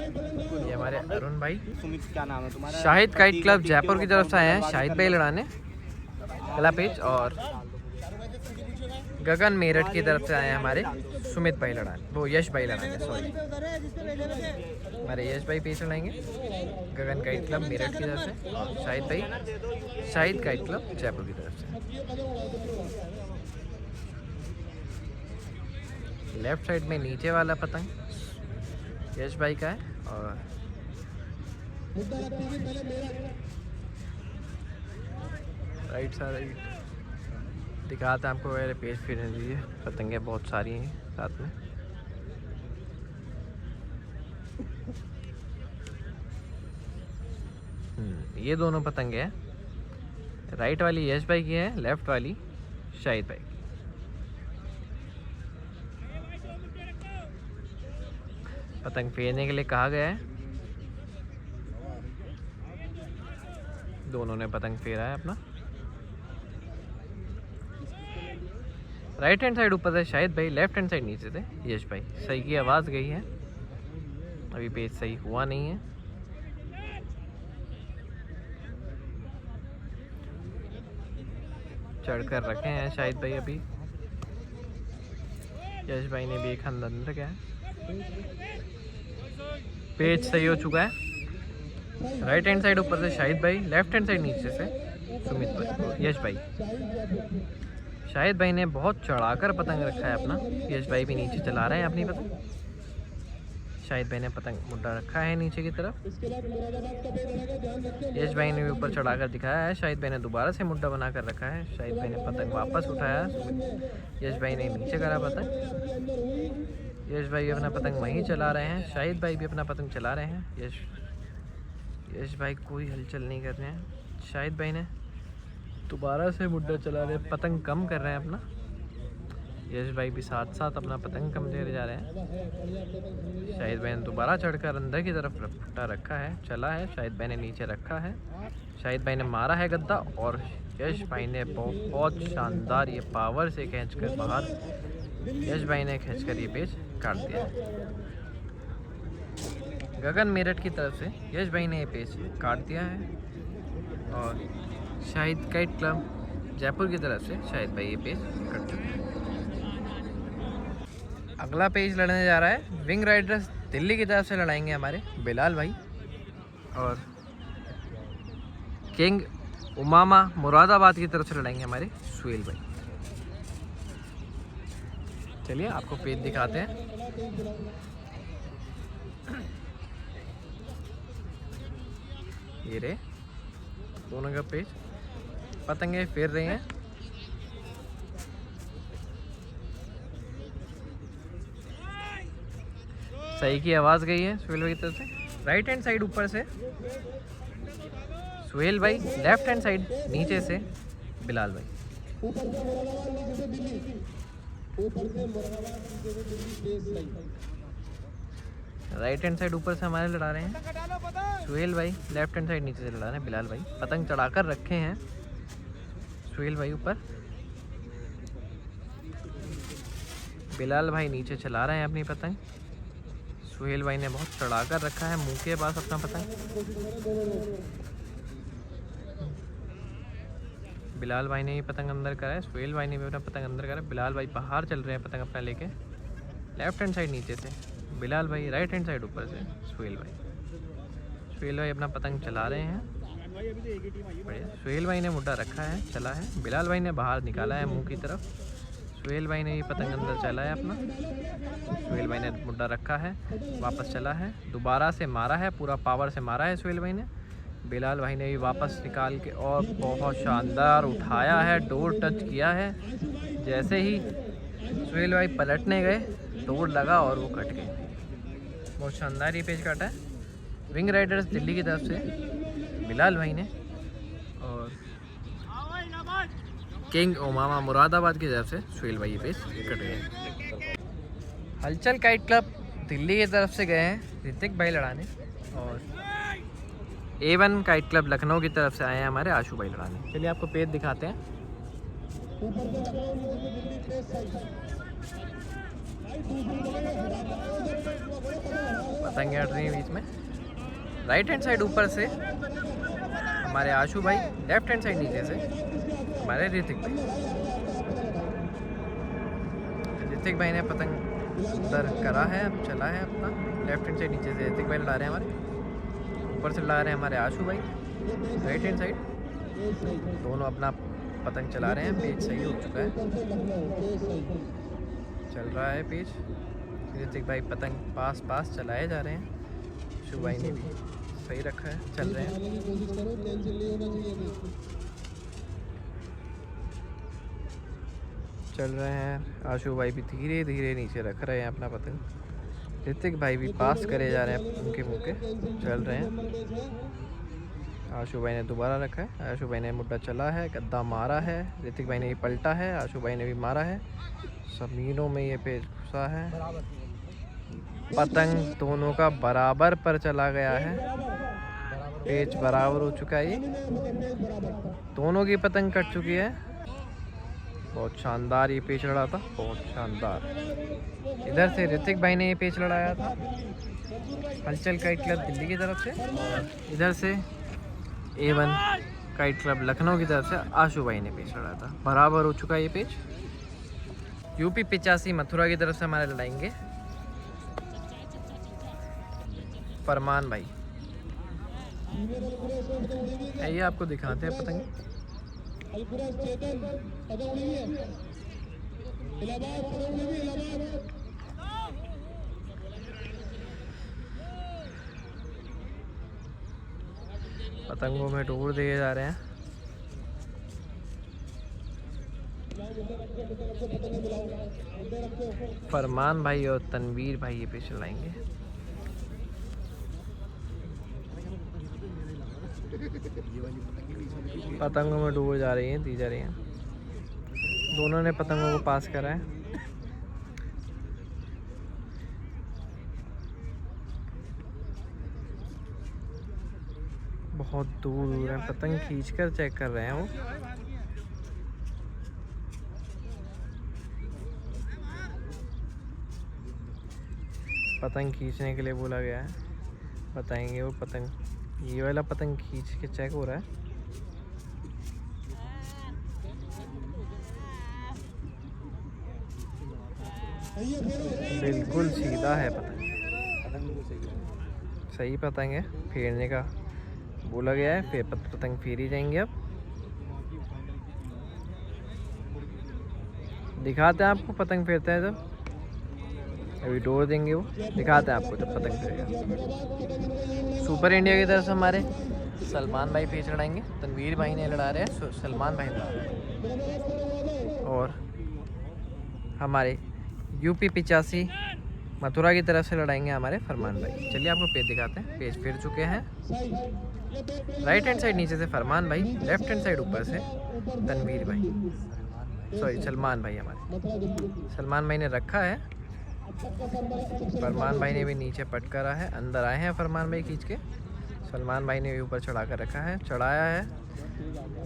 ये हमारे अरुण भाई। सुमित, क्या नाम है तुम्हारा? शाहिद काइट क्लब जयपुर की तरफ से आए हैं शाहिद भाई लड़ाने कला पेज, और गगन मेरठ की तरफ से आए हैं हमारे सुमित भाई लड़ाने, वो यश भाई लड़ाने, सॉरी हमारे यश भाई पेज लड़ाएंगे गगन काइट क्लब मेरठ की तरफ से, और शाहिद भाई शाहिद काइट क्लब जयपुर की तरफ से। लेफ्ट साइड में नीचे वाला पतंग यश भाई का है, और राइट साइड दिखाते हैं आपको, मेरे पेज फिरने दीजिए। पतंगे बहुत सारी हैं साथ में। ये दोनों पतंगे हैं, राइट वाली यश भाई की है, लेफ्ट वाली शाहिद भाई की। पतंग फेरने के लिए कहा गया है, दोनों ने पतंग फेरा है अपना। राइट हैंड साइड ऊपर से शाहिद भाई, लेफ्ट हैंड साइड नीचे से यश भाई। सही की आवाज़ गई है, अभी पेज सही हुआ नहीं है। चढ़कर रखे हैं शाहिद भाई अभी, यश भाई ने भी एक हाथ अंदर किया है। पेज सही हो चुका है। राइट हैंड साइड ऊपर से शाहिद भाई, लेफ्ट हैंड साइड नीचे से सुमित भाई, यश भाई। शाहिद भाई ने बहुत चढ़ाकर पतंग रखा है अपना, यश भाई भी नीचे चला रहे हैं अपनी पतंग। शाहिद भाई ने पतंग मुड्डा रखा है नीचे की तरफ, यश भाई ने भी ऊपर चढ़ाकर दिखाया है। शाहिद भाई ने दोबारा से मुड्डा बनाकर रखा है। शाहिद भाई ने पतंग वापस उठाया, यश भाई ने नीचे करा पतंग। यश भाई अपना पतंग वहीं चला रहे हैं, शाहिद भाई भी अपना पतंग चला रहे हैं। यश भाई कोई हलचल नहीं कर रहे हैं। शाहिद भाई ने दोबारा से मुड्डा चला रहे हैं, पतंग कम कर रहे हैं अपना। यश भाई भी साथ साथ अपना पतंग कम दे जा रहे हैं। शाहिद भाई ने दोबारा चढ़कर अंदर की तरफ मुड्डा रखा है, चला है। शाहिद भाई ने नीचे रखा है, शाहिद भाई ने मारा है गद्दा, और यश भाई ने बहुत शानदार ये पावर से खींचकर बाहर, यश भाई ने खींचकर ये पेज काट दिया। गगन मेरठ की तरफ से यश भाई ने ये पेज काट दिया है, और शाहिद काइट क्लब जयपुर की तरफ से शाहिद भाई ये पेज कट चुके हैं। अगला पेज लड़ने जा रहा है विंग राइडर्स दिल्ली की तरफ से लड़ाएंगे हमारे बिलाल भाई, और किंग उमामा मुरादाबाद की तरफ से लड़ाएंगे हमारे सुहेल भाई। चलिए आपको पेज दिखाते हैं। ये रहे दोनों का पेज, पतंगे फेर रही हैं। सही की आवाज़ गई है सुहेल भाई की तरफ से। राइट हैंड साइड ऊपर से सुहेल भाई, लेफ्ट हैंड साइड नीचे से बिलाल भाई। राइट हैंड साइड ऊपर से हमारे लड़ा रहे हैं सुहेल भाई, लेफ्ट हैंड साइड नीचे से लड़ा रहे हैं बिलाल भाई। पतंग चढ़ाकर रखे हैं सुहेल भाई ऊपर, बिलाल भाई नीचे चला रहे हैं अपनी पतंग। सुहेल भाई ने बहुत चढ़ाकर रखा है मुंह के पास अपना पतंग। बिलाल भाई ने भी पतंग अंदर करा है, सुहेल भाई ने भी अपना पतंग अंदर करा है। बिलाल भाई बाहर चल रहे हैं पतंग अपना लेके, लेफ्ट हैंड साइड नीचे से बिलाल भाई, राइट हैंड साइड ऊपर से सुहेल भाई। सुहेल भाई अपना पतंग चला रहे हैं, बढ़िया। सुहेल भाई ने मुड्डा रखा है, चला है। बिलाल भाई ने बाहर निकाला है मुंह की तरफ। सुहेल भाई ने भी पतंग अंदर चला है अपना। सुहेल भाई ने मुड्डा रखा है, वापस चला है, दोबारा से मारा है, पूरा पावर से मारा है सुहेल भाई ने। बिलाल भाई ने भी वापस निकाल के और बहुत शानदार उठाया है, डोर टच किया है। जैसे ही सुहेल भाई पलटने गए, डोर लगा और वो कट गए। बहुत शानदार ये पेज काटा है विंग राइडर्स दिल्ली की तरफ से बिलाल भाई ने। और किंग ओमामा मुरादाबाद की तरफ से सुहेल भाई ये पेज कट गए हैं। हलचल काइट क्लब दिल्ली की तरफ से गए हैं ऋतिक भाई लड़ाने, और A1 काइट क्लब लखनऊ की तरफ से आए हैं हमारे आशु भाई लड़ाने। चलिए आपको पेज दिखाते हैं। पतंगे अड़ रही हैं बीच में। राइट हैंड साइड ऊपर से हमारे आशु भाई, लेफ्ट हैंड साइड नीचे से हमारे ऋतिक भाई। ऋतिक भाई ने पतंग उधर करा है, अब चला है अपना। लेफ्ट हैंड साइड नीचे से ऋतिक भाई लड़ा रहे हैं हमारे, ऊपर से लड़ा रहे हैं हमारे आशु भाई। राइट हैंड साइड दोनों अपना पतंग चला रहे हैं। पेज सही हो चुका है, चल रहा है पेज। ऋतिक भाई पतंग पास चलाए जा रहे हैं। आशु भाई ने भी सही रखा है, चल रहे हैं। चल रहे हैं। आशु भाई भी धीरे धीरे नीचे रख रहे हैं अपना पतंग। ऋतिक भाई भी पास करे जा रहे हैं उनके मुँह के, चल रहे हैं। आशु भाई ने दोबारा रखा है। आशु भाई ने मुड्डा चला है, गद्दा मारा है। ऋतिक भाई ने भी पलटा है, आशु भाई ने भी मारा है। ज़मीनों में ये पेज घुसा है। पतंग दोनों का बराबर पर चला गया है। पेज बराबर हो चुका है। ये दोनों की पतंग कट चुकी है। बहुत शानदार ये पेच लड़ा था, बहुत शानदार। इधर से ऋतिक भाई ने ये पेच लड़ाया था हलचल काइट क्लब दिल्ली की तरफ से, और इधर से A1 काइट क्लब लखनऊ की तरफ से आशु भाई ने पेच लड़ाया था। बराबर हो चुका है ये पेच। UP 85 मथुरा की तरफ से हमारे लड़ाएंगे फरमान भाई। ये आपको दिखाते हैं पतंग। पतंगों में डोर दिए जा रहे हैं। फरमान भाई और तनवीर भाई ये पेश चलाएंगे। पतंगों में डूब जा रही हैं, दी जा रही हैं। दोनों ने पतंगों को पास करा है। बहुत दूर दूर है, पतंग खींचकर चेक कर रहे हैं वो। पतंग खींचने के लिए बोला गया है, बताएंगे वो। पतंग ये वाला पतंग खींच के चेक हो रहा है। बिल्कुल सीधा है पतंग, सही पतंग है। फेरने का बोला गया है, फिर पतंग फेरी जाएंगे। अब दिखाते हैं आपको पतंग फेरते हैं जब, अभी डोर देंगे वो, दिखाते हैं आपको जब पतंग फेरेगा। सुपर इंडिया की तरफ से हमारे सलमान भाई पेच लड़ाएंगे। तनवीर भाई ने लड़ा रहे हैं, सलमान भाई लड़ा रहे हैं। और हमारे UP 85 मथुरा की तरफ से लड़ाएंगे हमारे फरमान भाई। चलिए आपको पेज दिखाते हैं। पेज फिर चुके हैं। राइट हैंड साइड नीचे से फरमान भाई, लेफ्ट हैंड साइड ऊपर से तनवीर भाई, सॉरी सलमान भाई। हमारे सलमान भाई ने रखा है, फरमान भाई ने भी नीचे पट करा है। अंदर आए हैं फरमान भाई खींच के। सलमान भाई ने भी ऊपर चढ़ा कर रखा है, चढ़ाया है।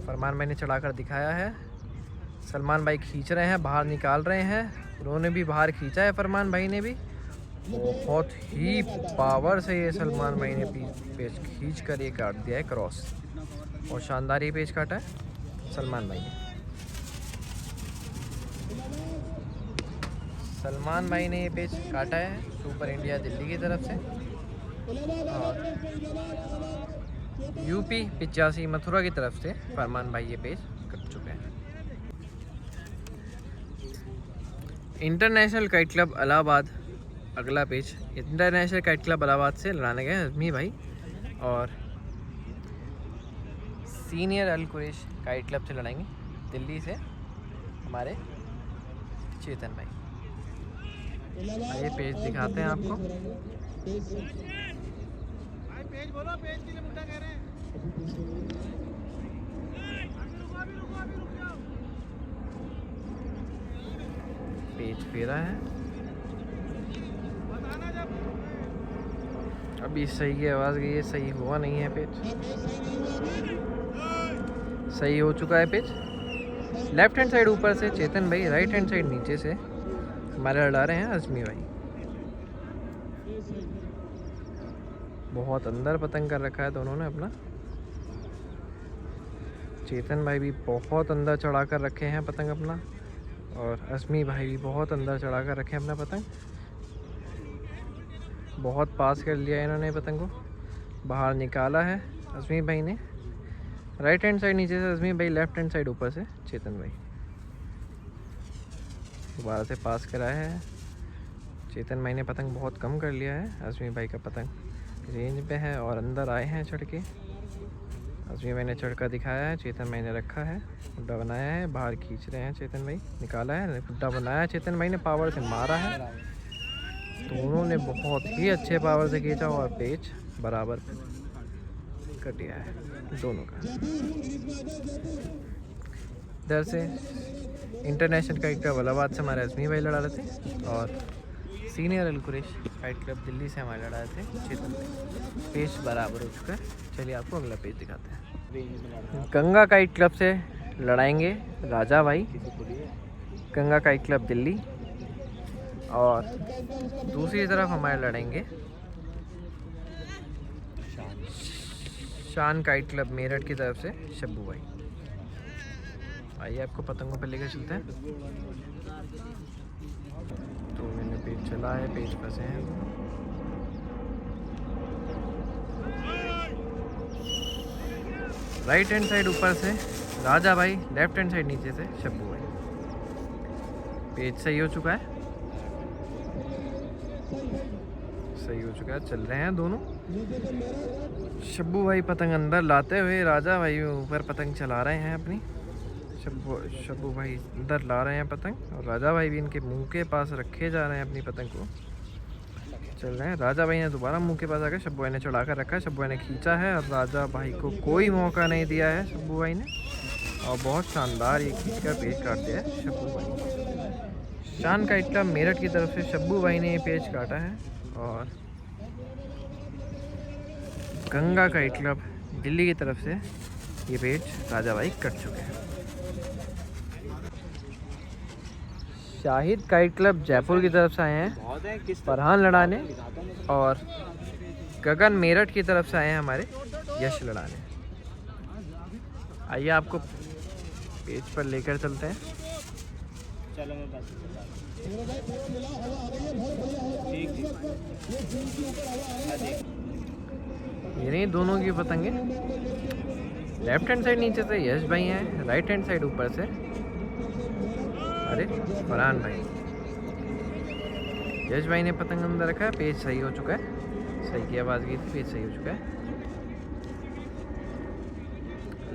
फरमान भाई ने चढ़ा कर दिखाया है। सलमान भाई खींच रहे हैं, बाहर निकाल रहे हैं। उन्होंने भी बाहर खींचा है, फरमान भाई ने भी। बहुत ही पावर से ये सलमान भाई ने पेज खींच कर ये काट दिया है क्रॉस। और शानदार ये पेज काटा है सलमान भाई ने। सलमान भाई ने ये पेज काटा है सुपर इंडिया दिल्ली की तरफ से। और UP 85 मथुरा की तरफ से फरमान भाई ये पेज कट चुके हैं। इंटरनेशनल काइट क्लब इलाहाबाद अगला page. International kite club Allahabad से लड़ाने गए अजमी भाई, और सीनियर अल कुरैश काइट क्लब से लड़ाएंगे दिल्ली से हमारे चेतन भाई। ये पेज दिखाते हैं आपको। पेज बोलो, पेज के लिए मुद्दा कह रहे हैं। पेज फेरा है। अभी सही की आवाज़ गई है, सही हुआ नहीं है पेज। सही हो चुका है पेज। लेफ्ट हैंड साइड ऊपर से चेतन भाई, राइट हैंड साइड नीचे से हमारे लड़ा रहे हैं अज़मी भाई। बहुत अंदर पतंग कर रखा है दोनों ने अपना। चेतन भाई भी बहुत अंदर चढ़ा कर रखे हैं पतंग अपना, और अज़मी भाई भी बहुत अंदर चढ़ा कर रखे हैं अपना पतंग। बहुत पास कर लिया इन्होंने पतंग को, बाहर निकाला है अज़मी भाई ने। राइट हैंड साइड नीचे से अज़मी भाई, लेफ्ट हैंड साइड ऊपर से चेतन भाई। दोबारा से पास कराया है। चेतन भाई ने पतंग बहुत कम कर लिया है। अज़मी भाई का पतंग रेंज पे है और अंदर आए हैं चढ़ के। अज़मी भाई ने चढ़ कर दिखाया है, चेतन भाई ने रखा है, गुड्डा बनाया है, बाहर खींच रहे हैं चेतन भाई। निकाला है, गुड्डा बनाया है चेतन भाई ने, पावर से मारा है। दोनों ने बहुत ही अच्छे पावर से खींचा और पेच बराबर कटिया है दोनों का। इधर से इंटरनेशनल काइट क्लब इलाहाबाद से हमारे अज़मी भाई लड़ा रहे थे, और सीनियर अल कुरैश काइट क्लब दिल्ली से हमारे लड़ा रहे थे चेतन भाई। पेच बराबर हो चुका है। चलिए आपको अगला पेज दिखाते हैं। गंगा काइट क्लब से लड़ाएंगे राजा भाई, गंगा काइट क्लब दिल्ली। और दूसरी तरफ हमारे लड़ेंगे शान काइट क्लब मेरठ की तरफ से शब्बू भाई। आइए आपको पतंगों पर लेकर चलते हैं। तो मैंने पेज चला है, पेज फंसे हैं। राइट हैंड साइड ऊपर से राजा भाई, लेफ्ट हैंड साइड नीचे से शब्बू भाई। पेज सही हो चुका है, सही हो चुका है। चल रहे हैं दोनों। शब्बू भाई पतंग अंदर लाते हुए राजा भाई ऊपर पतंग चला रहे हैं अपनी। शब्बू भाई अंदर ला रहे हैं पतंग, और राजा भाई भी इनके मुंह के पास रखे जा रहे हैं अपनी पतंग को। चल रहे हैं। राजा भाई ने दोबारा मुंह के पास आकर शब्बू भाई ने चढ़ा कर रखा है। शब्बू भाई ने खींचा है और राजा भाई को कोई मौका नहीं दिया है शब्बू भाई ने, और बहुत शानदार ये खींच कर पेच काट दिया है शब्बू भाई। शान काइट क्लब मेरठ की तरफ से शब्बू भाई ने ये पेच काटा है, और गंगा काइट क्लब दिल्ली की तरफ से ये पेच राजा भाई कट चुके हैं। शाहिद काइट क्लब जयपुर की तरफ से आए हैं फरहान लड़ाने, और गगन मेरठ की तरफ से आए हैं हमारे यश लड़ाने। आइए आपको पेज पर लेकर चलते हैं। ये नहीं दोनों की पतंगे। लेफ्ट हैंड साइड नीचे से यश भाई हैं, राइट हैंड साइड ऊपर से अरे फरहान भाई। यश भाई ने पतंग अंदर रखा है। पेज सही हो चुका है, सही की आवाज़ गई थी, पेज सही हो चुका है।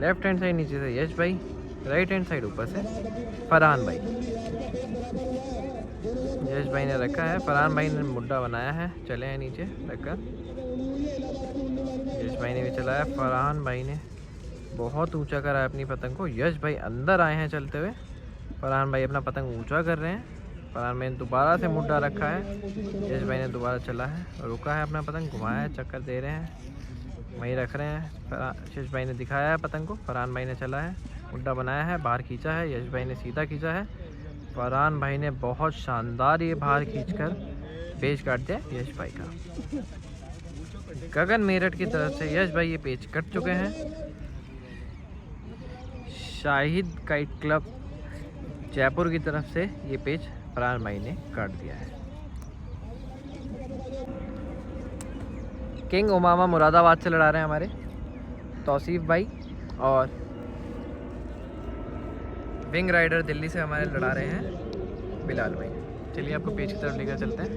लेफ्ट हैंड साइड नीचे से यश भाई, राइट हैंड साइड ऊपर से फरहान भाई। यश भाई ने रखा है, फरहान भाई ने मुड्डा बनाया है, चले हैं नीचे रखकर। यश भाई ने भी चलाया, फरहान भाई ने बहुत ऊंचा करा है अपनी पतंग को। यश भाई अंदर आए हैं चलते हुए, फरहान भाई अपना पतंग ऊंचा कर रहे हैं। फरहान भाई ने दोबारा से मुड्डा रखा है। यश भाई ने दोबारा चला है, रुका है, अपना पतंग घुमाया है, चक्कर दे रहे हैं, वहीं रख रहे हैं। यश भाई ने दिखाया है पतंग को, फरहान भाई ने चला है, मुड्डा बनाया है, बाहर खींचा है, यश भाई ने सीधा खींचा है। फरहान भाई ने बहुत शानदार ये बाहर खींचकर पेच काट दिया यश भाई का। गगन मेरठ की तरफ से यश भाई ये पेच कट चुके हैं। शाहिद काइट क्लब जयपुर की तरफ से ये पेच फरहान भाई ने काट दिया है। किंग उमामा मुरादाबाद से लड़ा रहे हैं हमारे तौसीफ भाई, और विंग राइडर दिल्ली से हमारे लड़ा रहे हैं बिलाल भाई। चलिए आपको पेज की तरफ लेकर चलते हैं।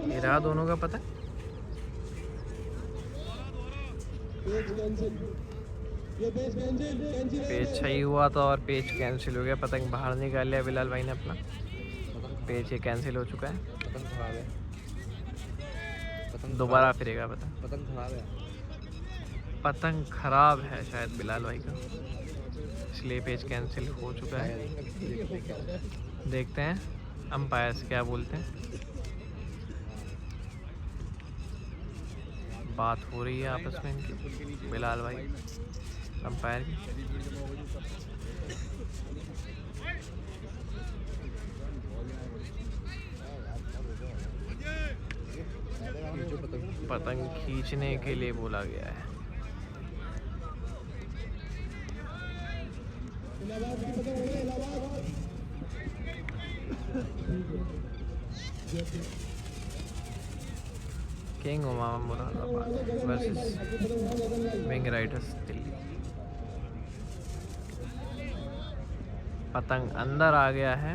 ये रहा दोनों का पता। पेज सही हुआ था और पेज कैंसिल हो गया, पतंग बाहर निकाल लिया बिलाल भाई ने अपना। पेज ये कैंसिल हो चुका है, पतंग खराब है, दोबारा फिरेगा पतंग। पतंग खराब है, पतंग खराब है शायद बिलाल भाई का। इसलिए पेज कैंसिल हो चुका है। देखते हैं अंपायर्स क्या बोलते हैं। बात हो रही है आपस में इनकी, बिलाल भाई अंपायर की। पतंग खींचने के लिए बोला गया है। King Umama Moradabad versus wing riders Delhi. पतंग अंदर आ गया है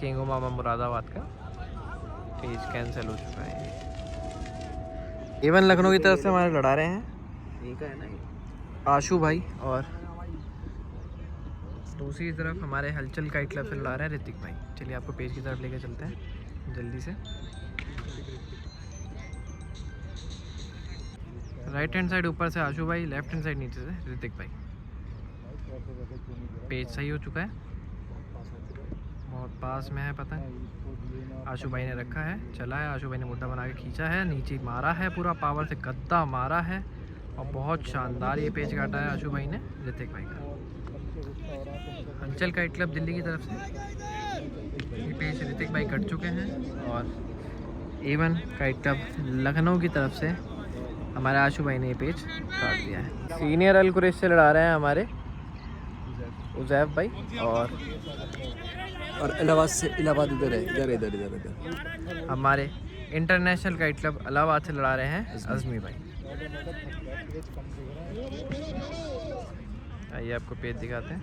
किंग उमामा मुरादाबाद का। पेज कैंसिल हो चुका है। इवन लखनऊ की तरफ से हमारे लड़ा रहे हैं आशु भाई, और दूसरी तरफ हमारे हलचल काइट क्लब से लड़ा रहे हैं ऋतिक भाई। चलिए आपको पेज की तरफ लेकर चलते हैं जल्दी से। राइट हैंड साइड ऊपर से आशु भाई, लेफ्ट हैंड साइड नीचे से ऋतिक भाई। पेज सही हो चुका है, बहुत पास में है पतंग। आशु भाई ने रखा है, चला है, आशु भाई ने मुद्दा बना के खींचा है, नीचे मारा है, पूरा पावर से गद्दा मारा है और बहुत शानदार ये पेज काटा है आशु भाई ने ऋतिक भाई का। हलचल काइट क्लब दिल्ली की तरफ से ये पेज ऋतिक भाई कट चुके हैं, और एवन काइट क्लब लखनऊ की तरफ से हमारे आशु भाई ने ये पेज काट दिया है। सीनियर अल कुरैश से लड़ा रहे हैं हमारे उजैफ भाई, और इलाहाबाद से, इलाहाबाद इधर है, इधर इधर इधर इधर हमारे इंटरनेशनल काइट क्लब इलाहाबाद से लड़ा रहे हैं अज़मी भाई। आइए आपको पेज दिखाते हैं।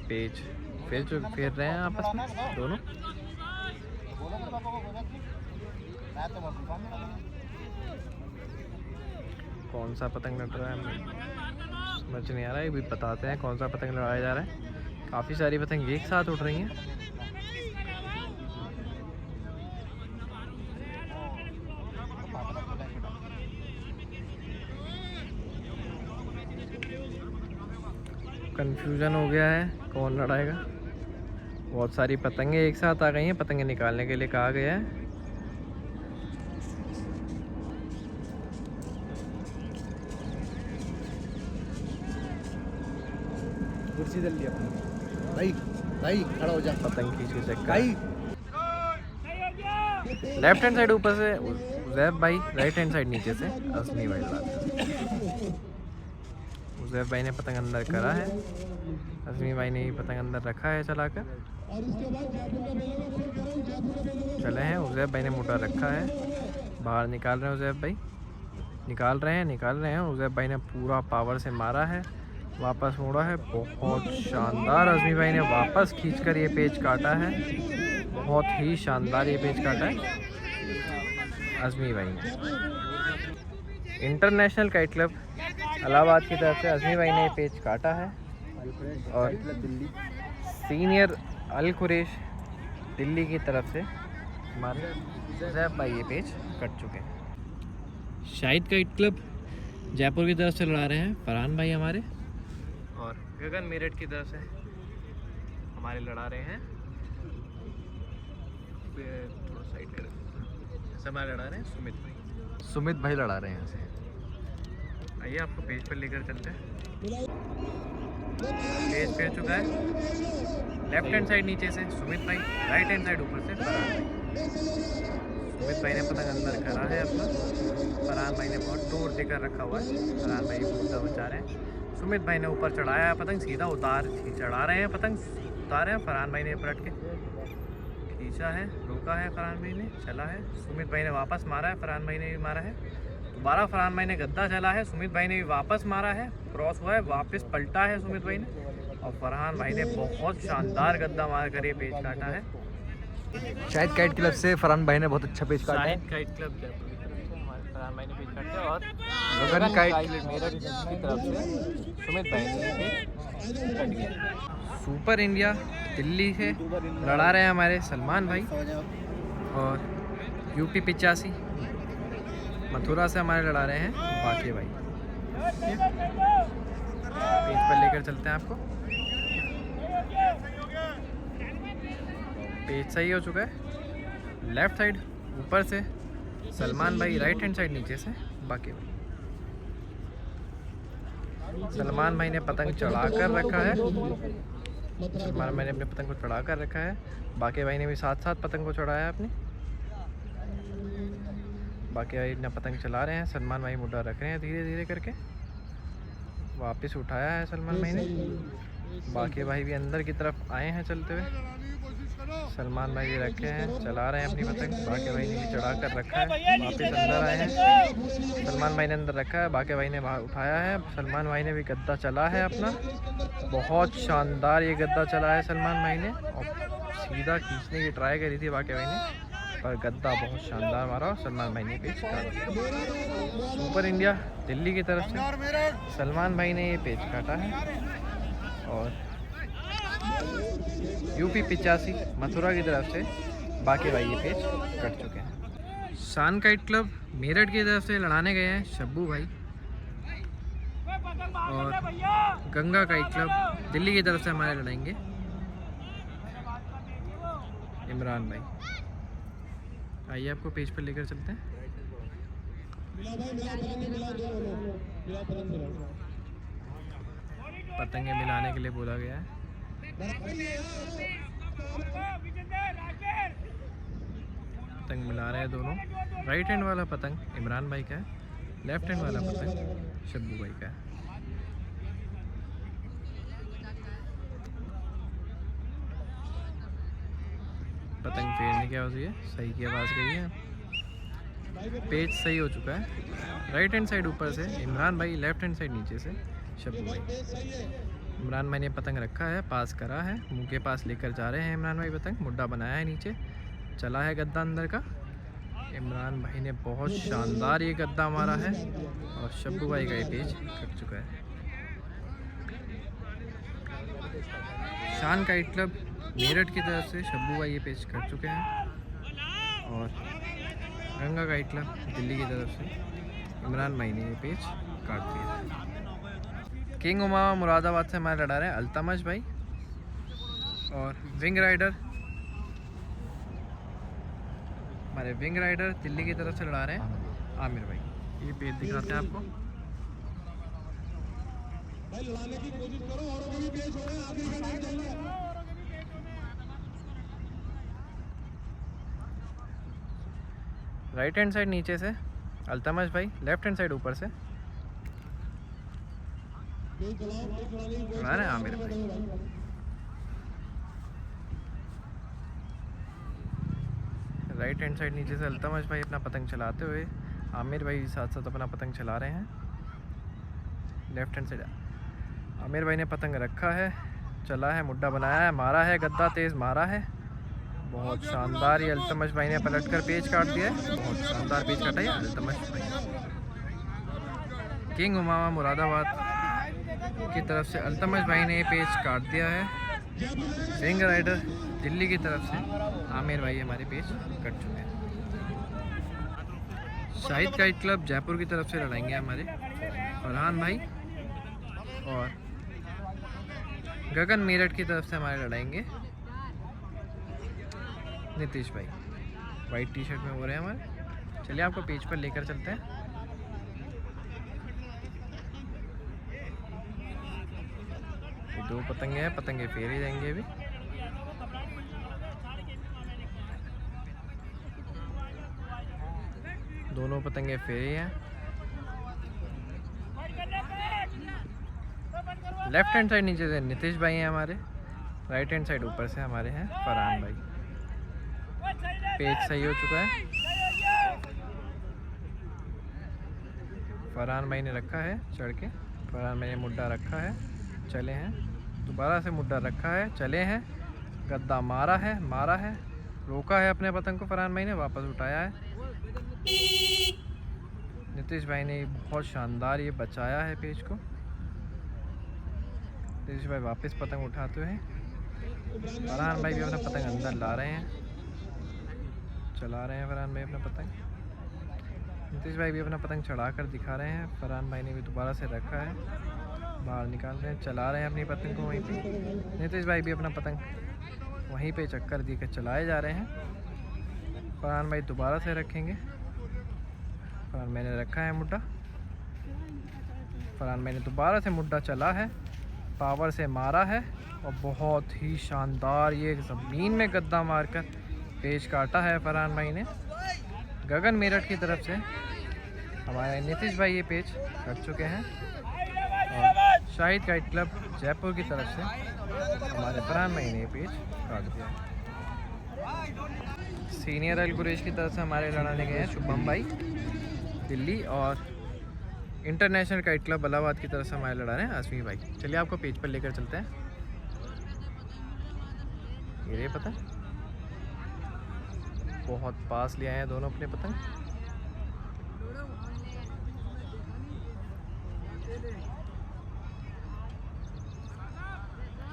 पेज फेर रहे हैं आपस में दोनों। कौन सा पतंग लड़ रहा है हमें समझ नहीं आ रहा है, भी बताते हैं कौन सा पतंग लड़ाया जा रहा है। काफ़ी सारी पतंग एक साथ उड़ रही हैं। कंफ्यूजन हो गया है कौन लड़ाएगा। बहुत सारी पतंगे एक साथ आ गई हैं, पतंगे निकालने के लिए कहा गया है। कुर्सी दल लिया भाई, भाई खड़ा हो जा। पतंग खींच के चेक भाई। लेफ्ट हैंड साइड ऊपर से उजैफ भाई, राइट हैंड साइड नीचे से अज़मी भाई लड़ाते हैं। उजैफ भाई ने पतंग अंदर करा है, अज़मी भाई ने पतंग अंदर रखा है चलाकर। चले हैं, उजैफ भाई ने मोटर रखा है, बाहर निकाल रहे हैं उजैफ भाई, निकाल रहे हैं। उजैफ भाई ने पूरा पावर से मारा है, वापस मोड़ा है, बहुत शानदार। अज़मी भाई ने वापस खींचकर ये पेज काटा है, बहुत ही शानदार ये पेज काटा है अज़मी भाई ने। इंटरनेशनल काइट क्लब इलाहाबाद की तरफ से अज़मी भाई ने ये पेज काटा है, और सीनियर अल कुरैश दिल्ली की तरफ से हमारे उजैफ भाई ये पेज कट चुके हैं। शाहिद काइट क्लब जयपुर की तरफ से लड़ा रहे हैं फरहान भाई हमारे, और गगन मेरठ की तरफ से हमारे लड़ा रहे हैं, थोड़ा साइड कर ऐसे हमारे लड़ा रहे हैं सुमित भाई लड़ा रहे हैं ऐसे। आइए आपको पेज पर लेकर चलते हैं। पेज फेर चुका है, लेफ्ट हैंड साइड नीचे से सुमित भाई, राइट हैंड साइड ऊपर से फरहान भाई। सुमित भाई ने पतंग अंदर करा है अपना, फरहान भाई ने बहुत टोर देकर रखा हुआ है, फरहान भाई मुद्दा बचा रहे हैं। सुमित भाई ने ऊपर चढ़ाया है पतंग, सीधा चढ़ा रहे हैं पतंग, उतारे हैं। फरहान भाई ने पलट के खींचा है, रोका है, फरहान भाई ने चला है। सुमित भाई ने वापस मारा है, फरहान भाई ने भी मारा है, दोबारा फरहान भाई ने गद्दा चला है, सुमित भाई ने भी वापस मारा है, क्रॉस हुआ है, वापस पलटा है सुमित भाई ने, और फरहान भाई ने बहुत शानदार गद्दा मार कर ये पेज काटा है। शाहिद काइट क्लब से फरहान भाई ने बहुत अच्छा पेज काटा है। शाहिद काइट क्लब जयपुर की तरफ से हमारे फरहान भाई ने पेज काटा है, और गगन काइट मेरठ की तरफ से सुमित भाई ने पेज कट गया। सुपर इंडिया दिल्ली से लड़ा रहे हैं हमारे सलमान भाई, और यूपी 85 मथुरा से हमारे लड़ा रहे हैं बाकी भाई। पेज पर लेकर चलते हैं आपको। पेज सही हो चुका है। लेफ्ट साइड ऊपर से सलमान भाई, राइट हैंड साइड नीचे से बाकी भाई। सलमान भाई ने पतंग चढ़ा कर रखा है। सलमान भाई ने अपने पतंग को चढ़ा कर रखा है। बाकी भाई ने भी साथ साथ पतंग को चढ़ाया है अपनी। बाकी भाई ने पतंग चला रहे हैं। सलमान भाई मुड्डा रख रहे हैं धीरे धीरे करके। वापस उठाया है सलमान भाई ने। बाकी भाई भी अंदर की तरफ आए हैं चलते हुए। सलमान भाई भी रखे हैं, चला रहे हैं अपनी पतंग। बाकी भाई ने भी चढ़ा कर रखा है। वापस अंदर आए हैं। सलमान भाई ने अंदर रखा है। बाकी भाई ने बाहर उठाया है। सलमान भाई ने भी गद्दा चला है अपना। बहुत शानदार ये गद्दा चला है सलमान भाई ने। और सीधा खींचने की ट्राई करी थी बाकी भाई ने, पर गद्दा बहुत शानदार मारा और सलमान भाई ने पेच काट दिया। सुपर इंडिया दिल्ली की तरफ से सलमान भाई ने ये पेच काटा है। और यूपी 85 मथुरा की तरफ से बाकी भाई ये पेच कट चुके हैं। शान काइट क्लब मेरठ की तरफ से लड़ाने गए हैं शब्बू भाई। और गंगा काइट क्लब दिल्ली की तरफ से हमारे लड़ाएंगे इमरान भाई। आइए आपको पेज पर लेकर चलते हैं। पतंगे मिलाने के लिए बोला गया है। पतंग मिला रहे हैं दोनों। राइट हैंड वाला पतंग इमरान भाई का है, लेफ्ट हैंड वाला पतंग शब्बू भाई का है। पतंग फेरने की आवाज़ है, सही की आवाज़ गई है। पेज सही हो चुका है। राइट हैंड साइड ऊपर से इमरान भाई, लेफ्ट हैंड साइड नीचे से शब्बू भाई। इमरान भाई ने पतंग रखा है, पास करा है, मुंह के पास लेकर जा रहे हैं इमरान भाई पतंग। मुड्डा बनाया है नीचे, चला है गद्दा अंदर का। इमरान भाई ने बहुत शानदार ये गद्दा मारा है और शब्बू भाई का ये पेज कट चुका है। शान काइट क्लब मेरठ की तरफ से शब्बू भाई ये पेज कट चुके हैं। और गंगा काइट क्लब दिल्ली की तरफ से इमरान भाई ने ये पेज काट दिया। किंग उमामा मुरादाबाद से हमारे लड़ा रहे हैं अल्तमश भाई। और विंग राइडर हमारे विंग राइडर दिल्ली की तरफ से लड़ा रहे हैं आमिर भाई। ये पेज दिखाते हैं आपको। भाई लड़ाने की कोशिश करो, औरों को भी पेश हो रहे हैं, आखिरी का टाइम चल रहा है। राइट हैंड साइड नीचे से अल्तमश भाई, लेफ्ट हैंड साइड ऊपर से लड़ा रहे हैं आमिर भाई। राइट हैंड साइड नीचे से अल्तमश भाई अपना पतंग चलाते हुए, आमिर भाई साथ साथ अपना पतंग चला रहे हैं। लेफ्ट हैंड साइड आमिर भाई ने पतंग रखा है, चला है, मुड्डा बनाया है, मारा है, गद्दा तेज़ मारा है। बहुत शानदार ये अल्तमश भाई ने पलट कर पेज काट दिया है। बहुत शानदार पेज काटा है अल्तमश भाई। किंग उमामा मुरादाबाद की तरफ से अल्तमश भाई ने पेज काट दिया है। विंग राइडर दिल्ली की तरफ से आमिर भाई हमारे पेज कट चुके हैं। शाहिद काइट क्लब जयपुर की तरफ से लड़ाएंगे हमारे फरहान भाई। और गगन मेरठ की तरफ से हमारे लड़ाएंगे नीतीश भाई। वाइट टी शर्ट में हो रहे हैं हमारे। चलिए आपको पेज पर लेकर चलते हैं। ये दो पतंगे हैं, पतंगे फेरे जाएंगे अभी। दोनों पतंगे फेरे हैं। लेफ्ट हैंड साइड नीचे से नीतीश भाई हैं हमारे। राइट हैंड साइड ऊपर से हमारे हैं फरहान भाई। पेज सही हो चुका है। फरहान भाई ने रखा है चढ़ के। फरहान भाई ने मुड्डा रखा है, चले हैं, दोबारा से मुड्डा रखा है, चले हैं, गद्दा मारा है, रोका है अपने पतंग को फरहान भाई ने, वापस उठाया है। नीतीश भाई ने बहुत शानदार ये बचाया है पेज को। नीतीश भाई वापस पतंग उठाते हुए फरहान भाई भी अपना पतंग अंदर ला रहे हैं, चला रहे हैं फरहान भाई अपना पतंग। नीतीश भाई भी अपना पतंग चढ़ा कर दिखा रहे हैं। फरहान भाई ने भी दोबारा से रखा है, बाहर निकाल रहे हैं, चला रहे हैं अपनी पतंग को वहीं पे। नीतीश भाई भी अपना पतंग वहीं पे चक्कर दे कर चलाए जा रहे हैं। फरहान भाई दोबारा से रखेंगे। फरहान मैंने रखा है मुड्डा। फरहान मैंने दोबारा से मुड्डा चला है, पावर से मारा है और बहुत ही शानदार ये ज़मीन में गद्दा मारकर पेच काटा है फरहान भाई ने। गगन मेरठ की तरफ से हमारे नीतीश भाई ये पेच कट चुके हैं और शाहिद काइट क्लब जयपुर की तरफ से हमारे फरहान भाई ने ये पेच काट दिया। सीनियर अल कुरैश की तरफ से हमारे लड़ाने गए हैं शुभम भाई दिल्ली और इंटरनेशनल काइट क्लब इलाहाबाद की तरफ से हमारे लड़ा रहे हैं आसमी भाई। चलिए आपको पेज पर लेकर चलते हैं। ये पतंग बहुत पास ले आए हैं दोनों अपने पतंग।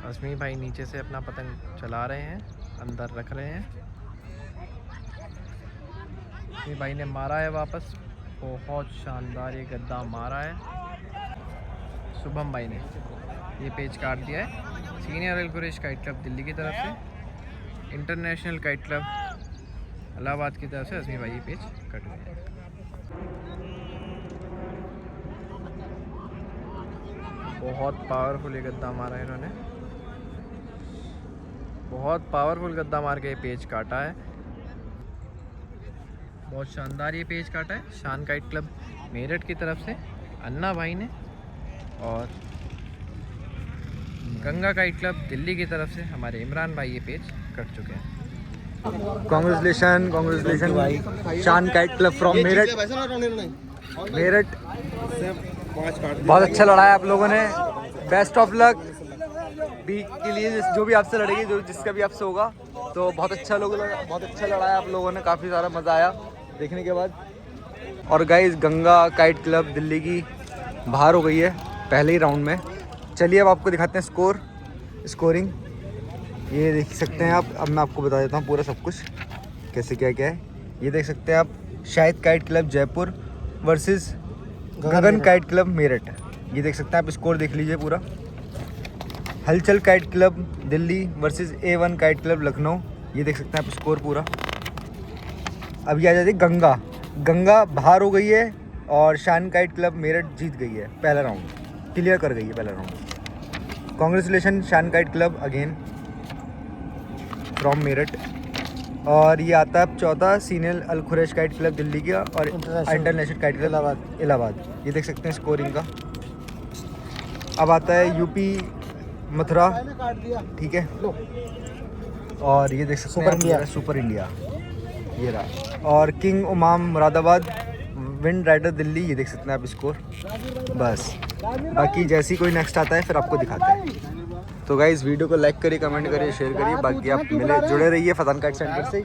आसमी भाई नीचे से अपना पतंग चला रहे हैं, अंदर रख रहे हैं। आसमी भाई ने मारा है वापस, बहुत शानदार ये गद्दा मारा है। शुभम भाई ने ये पेज काट दिया है। सीनियर अल कुरैश काइट क्लब दिल्ली की तरफ से, इंटरनेशनल काइट क्लब इलाहाबाद की तरफ से आसमी भाई ये पेज कट गए हैं। बहुत पावरफुल ये गद्दा मारा है इन्होंने, बहुत पावरफुल गद्दा मार के ये पेज काटा है। बहुत शानदार ये पेज काटा है शान काइट क्लब मेरठ की तरफ से अन्ना भाई ने और गंगा काइट क्लब दिल्ली की तरफ से हमारे इमरान भाई ये पेज कट चुके हैं। कांग्रेचुलेशन भाई शान kite club from Meerut. Meerut बहुत अच्छा लड़ा है आप लोगों ने। बेस्ट ऑफ लक बी के लिए, जो भी आपसे लड़ेगी, जो जिसका भी आपसे होगा, तो बहुत अच्छा लड़ा है आप लोगों ने। काफ़ी सारा मज़ा आया देखने के बाद। और guys Ganga kite club Delhi की बाहर हो गई है पहले ही राउंड में। चलिए अब आपको दिखाते हैं स्कोरिंग। ये देख सकते हैं आप। अब मैं आपको बता देता हूँ पूरा सब कुछ कैसे क्या क्या है। ये देख सकते हैं आप, Shahid kite club Jaipur versus Gagan kite club Meerut. ये देख सकते हैं आप, स्कोर देख लीजिए पूरा। हलचल kite club Delhi versus A1 kite club Lucknow. ये देख सकते हैं आप स्कोर पूरा। अब ये आ जाती है गंगा बाहर हो गई है और शान काइट क्लब मेरठ जीत गई है। पहला राउंड क्लियर कर गई है पहला राउंड। कांग्रेचुलेशन शान kite club again from Meerut. और ये आता है अब चौथा सीनियर अल कुरैश काइट क्लब दिल्ली का और इंटरनेशनल काइट क्लब इलाहाबाद। ये देख सकते हैं स्कोरिंग का। अब आता है यूपी मथुरा, ठीक है। और ये देख सकते हैं सुपर इंडिया ये रहा। और king Umam Moradabad wind rider Delhi. ये देख सकते हैं आप स्कोर। बस बाकी जैसी कोई नेक्स्ट आता है फिर आपको दिखाते हैं। तो गाइस वीडियो को लाइक करिए, कमेंट करिए, शेयर करिए। बाकी आप जुड़े रहिए फरहान काइट सेंटर से।